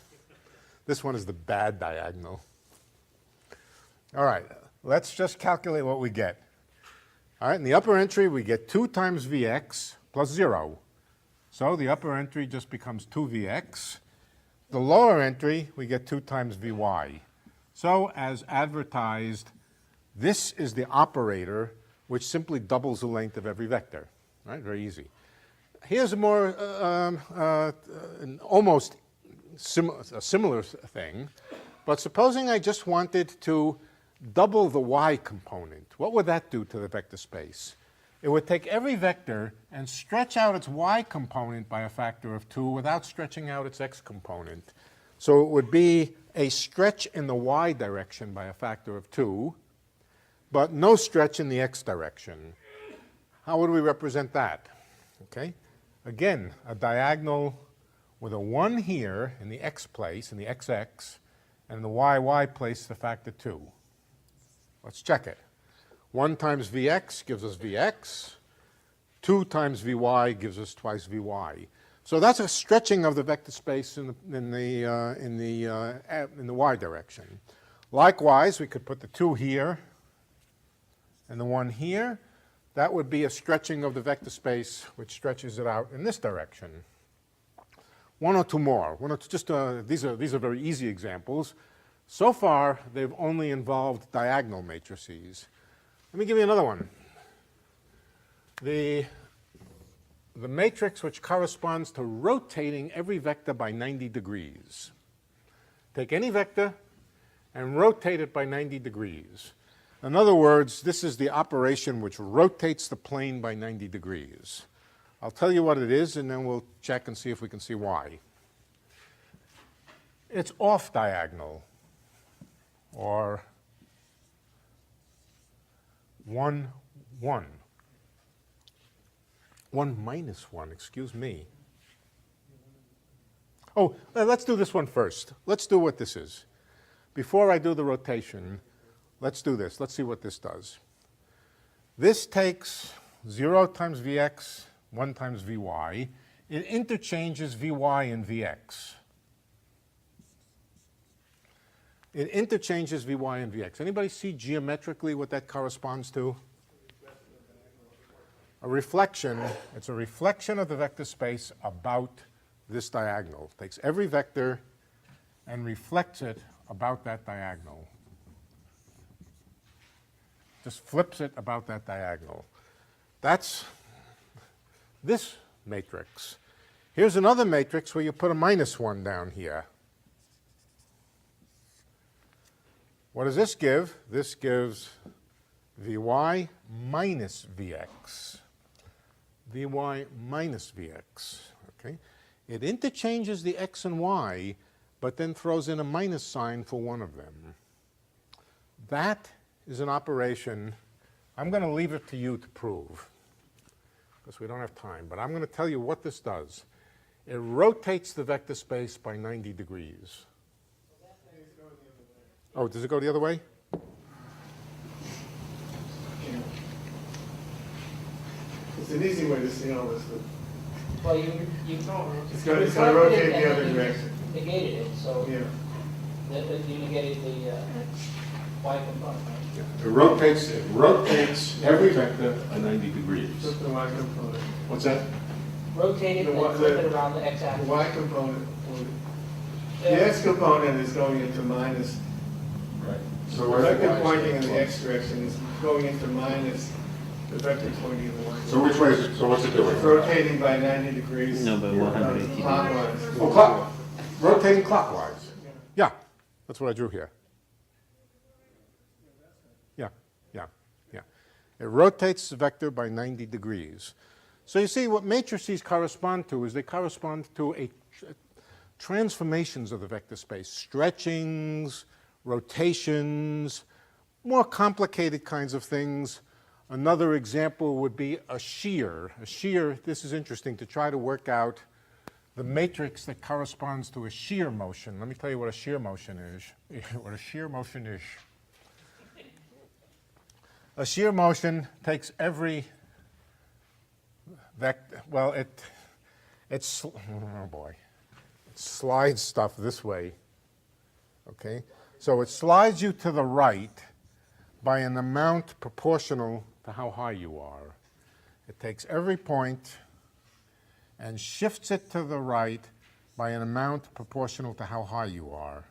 B: This one is the bad diagonal. All right, let's just calculate what we get. All right, in the upper entry, we get 2 times Vx plus 0. So the upper entry just becomes 2Vx. The lower entry, we get 2 times Vy. So as advertised, This is the operator which simply doubles the length of every vector, right? Very easy. Here's a more almost similar thing, but supposing I just wanted to double the y component, what would that do to the vector space? It would take every vector and stretch out its y component by a factor of 2 without stretching out its x component. So it would be a stretch in the y direction by a factor of 2, but no stretch in the x direction. How would we represent that? Okay. Again, a diagonal with a 1 here in the x place, in the xx, and in the yy place, the factor 2. Let's check it. 1 times vx gives us vx. 2 times vy gives us twice vy. So that's a stretching of the vector space in the y direction. Likewise, we could put the 2 here and the 1 here. That would be a stretching of the vector space, which stretches it out in this direction. One or two more. These are very easy examples. So far, they've only involved diagonal matrices. Let me give you another one. The matrix which corresponds to rotating every vector by 90 degrees. Take any vector and rotate it by 90 degrees. In other words, this is the operation which rotates the plane by 90 degrees. I'll tell you what it is, and then we'll check and see if we can see why. It's off diagonal, or 1, 1. 1 minus 1, excuse me. Oh, let's do this one first. Let's do what this is. Before I do the rotation, let's do this. Let's see what this does. This takes 0 times vx, 1 times vy. It interchanges vy and vx. It interchanges vy and vx. Anybody see geometrically what that corresponds to? A reflection. It's a reflection of the vector space about this diagonal. It takes every vector and reflects it about that diagonal. Just flips it about that diagonal. That's this matrix. Here's another matrix where you put a minus 1 down here. What does this give? This gives vy minus vx. Vy minus vx. Okay? It interchanges the x and y, but then throws in a minus sign for one of them. That is an operation. I'm going to leave it to you to prove, because we don't have time, but I'm going to tell you what this does. It rotates the vector space by 90 degrees. Oh, does it go the other way?
F: It's an easy way to see all this.
C: Well, you
F: It's going to rotate the other direction.
C: Negated it, so
F: Yeah.
C: you negated the y component, right?
B: It rotates every vector by 90 degrees.
F: Just the y component.
B: What's that?
C: Rotate it and flip it around the x-axis.
F: The y component. The x component is going into minus.
B: Right.
F: So the vector pointing in the x direction is going into minus the vector pointing in the y direction.
B: So which way is it? So what's it doing?
F: It's rotating by 90 degrees.
O: No, but 180
F: clockwise.
B: Oh, rotating clockwise. Yeah, that's what I drew here. Yeah. It rotates the vector by 90 degrees. So you see, what matrices correspond to is they correspond to transformations of the vector space, stretchings, rotations, more complicated kinds of things. Another example would be a shear. A shear, this is interesting to try to work out the matrix that corresponds to a shear motion. Let me tell you what a shear motion is. What a shear motion is. A shear motion takes every vector, well, it slides stuff this way, okay? So it slides you to the right by an amount proportional to how high you are. It takes every point and shifts it to the right by an amount proportional to how high you are.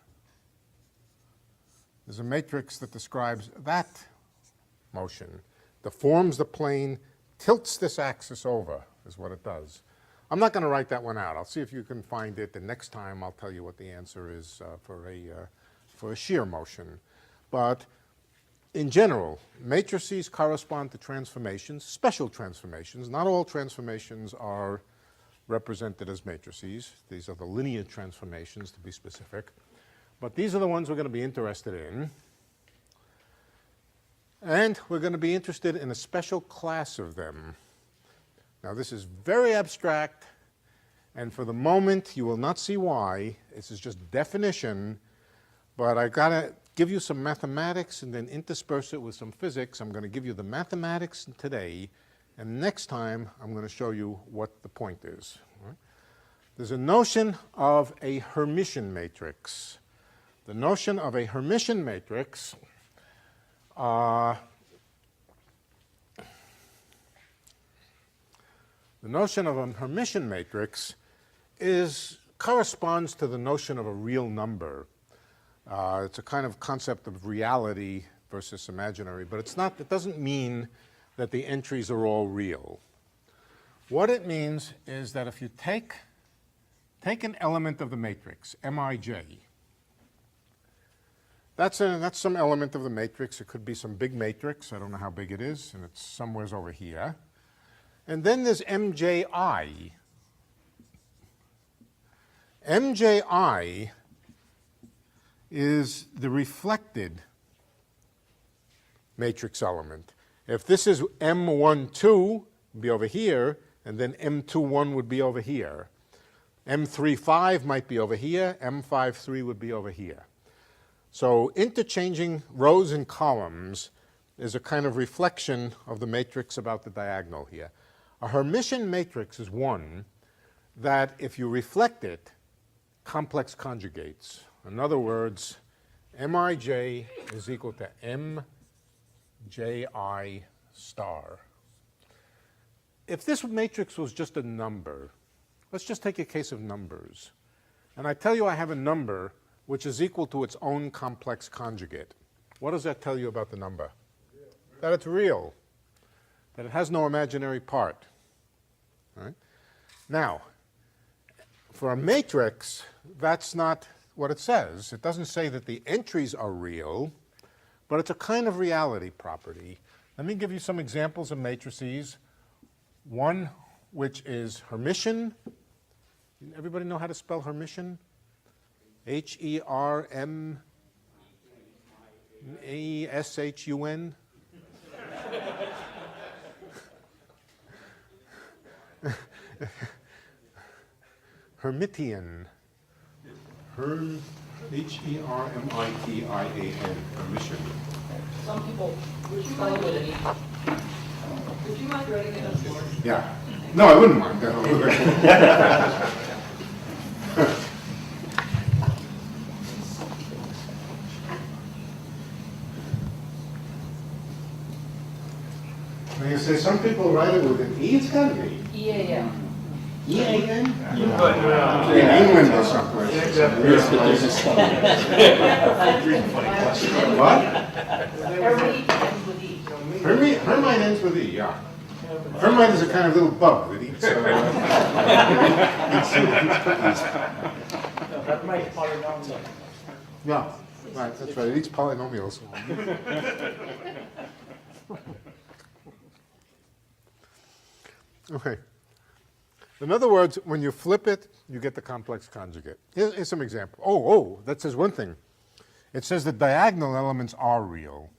B: There's a matrix that describes that motion, deforms the plane, tilts this axis over, is what it does. I'm not going to write that one out. I'll see if you can find it. The next time I'll tell you what the answer is for a shear motion. But in general, matrices correspond to transformations, special transformations. Not all transformations are represented as matrices. These are the linear transformations, to be specific. But these are the ones we're going to be interested in. And we're going to be interested in a special class of them. Now, this is very abstract, and for the moment, you will not see why. This is just definition, but I've got to give you some mathematics and then intersperse it with some physics. I'm going to give you the mathematics today, and next time, I'm going to show you what the point is. All right? There's a notion of a Hermitian matrix. The notion of a Hermitian matrix the notion of a Hermitian matrix corresponds to the notion of a real number. It's a kind of concept of reality versus imaginary, but it doesn't mean that the entries are all real. What it means is that if you take an element of the matrix, Mij, that's some element of the matrix. It could be some big matrix. I don't know how big it is, and it's somewhere over here. And then there's Mji. Mji is the reflected matrix element. If this is M12, it would be over here, and then M21 would be over here. M35 might be over here, M53 would be over here. So interchanging rows and columns is a kind of reflection of the matrix about the diagonal here. A Hermitian matrix is one that, if you reflect it, complex conjugates. In other words, Mij is equal to Mji star. If this matrix was just a number, let's just take a case of numbers, and I tell you I have a number which is equal to its own complex conjugate. What does that tell you about the number? That it's real, that it has no imaginary part. All right? Now, for a matrix, that's not what it says. It doesn't say that the entries are real, but it's a kind of reality property. Let me give you some examples of matrices. One which is Hermitian. Everybody know how to spell Hermitian? Hermeshun? Hermitian. Hermitian. Hermitian.
C: Some people, would you mind writing it on the board?
B: Yeah. No, I wouldn't mind. When you say some people write it with an E, it's got to be.
C: EAM.
B: EAN?
F: In
B: England or someplace. What?
C: Hermite ends with E.
B: Hermite ends with E, yeah. Hermite is a kind of little bug that eats cookies.
C: Hermite polynomial.
B: Yeah, right, that's right. It eats polynomials. Okay. In other words, when you flip it, you get the complex conjugate. Here's some example. Oh, that says one thing. It says the diagonal elements are real.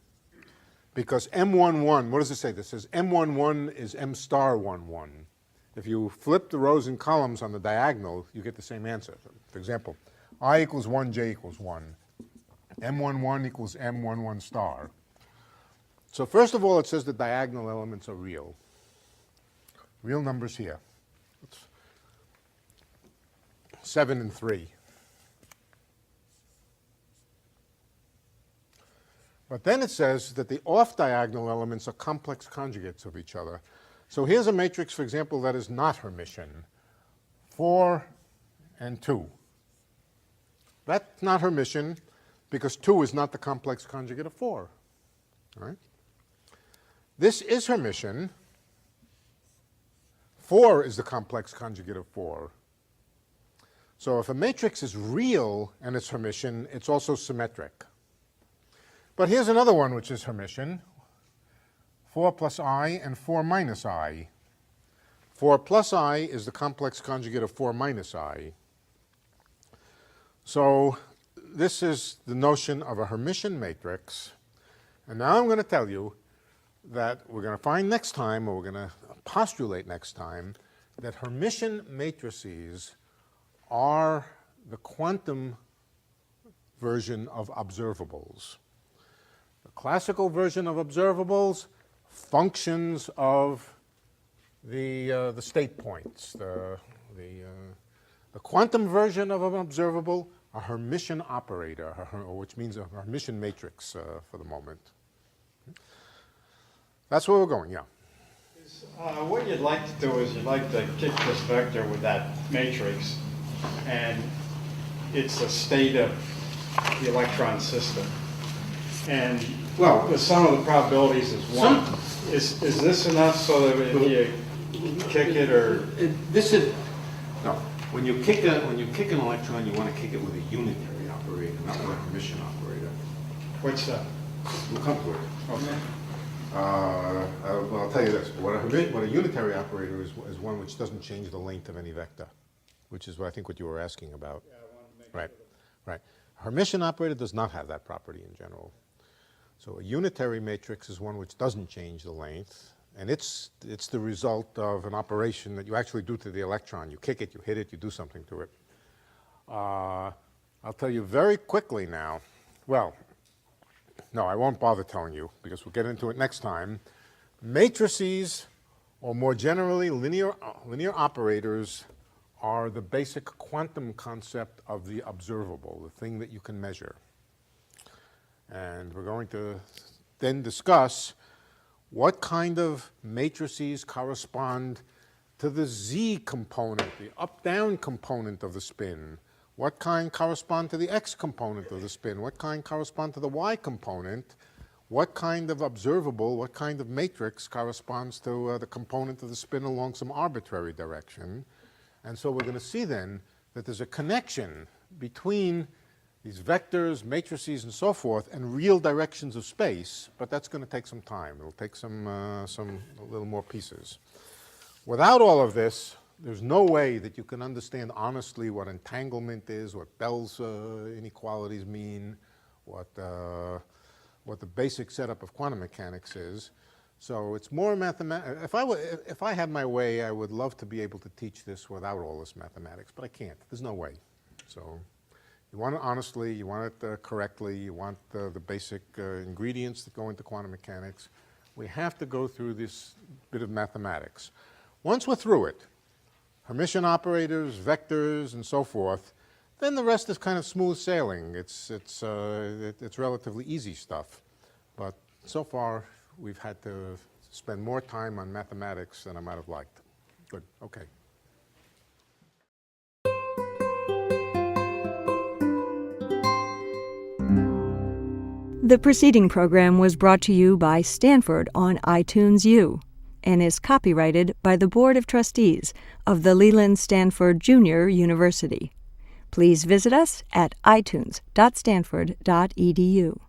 B: Because M11, what does it say? This says M11 is M star 11. If you flip the rows and columns on the diagonal, you get the same answer. For example, I equals 1, J equals 1. M11 equals M11 star. So first of all, it says the diagonal elements are real. Real numbers here. It's 7 and 3. But then it says that the off-diagonal elements are complex conjugates of each other. So here's a matrix, for example, that is not Hermitian. 4 and 2. That's not Hermitian because 2 is not the complex conjugate of 4. All right? This is Hermitian. 4 is the complex conjugate of 4. So if a matrix is real and it's Hermitian, it's also symmetric. But here's another one which is Hermitian. 4 plus I and 4 minus I. 4 plus I is the complex conjugate of 4 minus I. So this is the notion of a Hermitian matrix. And now I'm going to tell you that we're going to find next time, or we're going to postulate next time, that Hermitian matrices are the quantum version of observables. The classical version of observables, functions of the state points. The quantum version of an observable, a Hermitian operator, which means a Hermitian matrix for the moment. That's where we're going, yeah.
O: What you'd like to do is you'd like to kick this vector with that matrix, and it's a state of the electron system. And well, the sum of the probabilities is 1. Is this enough so that if you kick it, or
B: this is no? When you kick an electron, you want to kick it with a unitary operator, not with a Hermitian operator.
O: What's that?
B: We'll come to it.
O: Okay.
B: Well, I'll tell you this. What a unitary operator is one which doesn't change the length of any vector, which is what I think what you were asking about.
O: Yeah, I wanted to make
B: right, right. A Hermitian operator does not have that property in general. So a unitary matrix is one which doesn't change the length, and it's the result of an operation that you actually do to the electron. You kick it, you hit it, you do something to it. I'll tell you very quickly now. Well, no, I won't bother telling you because we'll get into it next time. Matrices, or more generally linear operators, are the basic quantum concept of the observable, the thing that you can measure. And we're going to then discuss what kind of matrices correspond to the z component, the up-down component of the spin. What kind correspond to the x component of the spin? What kind correspond to the y component? What kind of observable, what kind of matrix corresponds to the component of the spin along some arbitrary direction? And so we're going to see then that there's a connection between these vectors, matrices, and so forth, and real directions of space, but that's going to take some time. It'll take a little more pieces. Without all of this, there's no way that you can understand honestly what entanglement is, what Bell's inequalities mean, what the basic setup of quantum mechanics is. So it's more mathematics. If I had my way, I would love to be able to teach this without all this mathematics, but I can't. There's no way. So you want it honestly, you want it correctly, you want the basic ingredients that go into quantum mechanics. We have to go through this bit of mathematics. Once we're through it, Hermitian operators, vectors, and so forth, then the rest is kind of smooth sailing. It's relatively easy stuff. But so far, we've had to spend more time on mathematics than I might have liked. Good, okay.
A: The preceding program was brought to you by Stanford on iTunes U and is copyrighted by the Board of Trustees of the Leland Stanford Junior University. Please visit us at itunes.stanford.edu.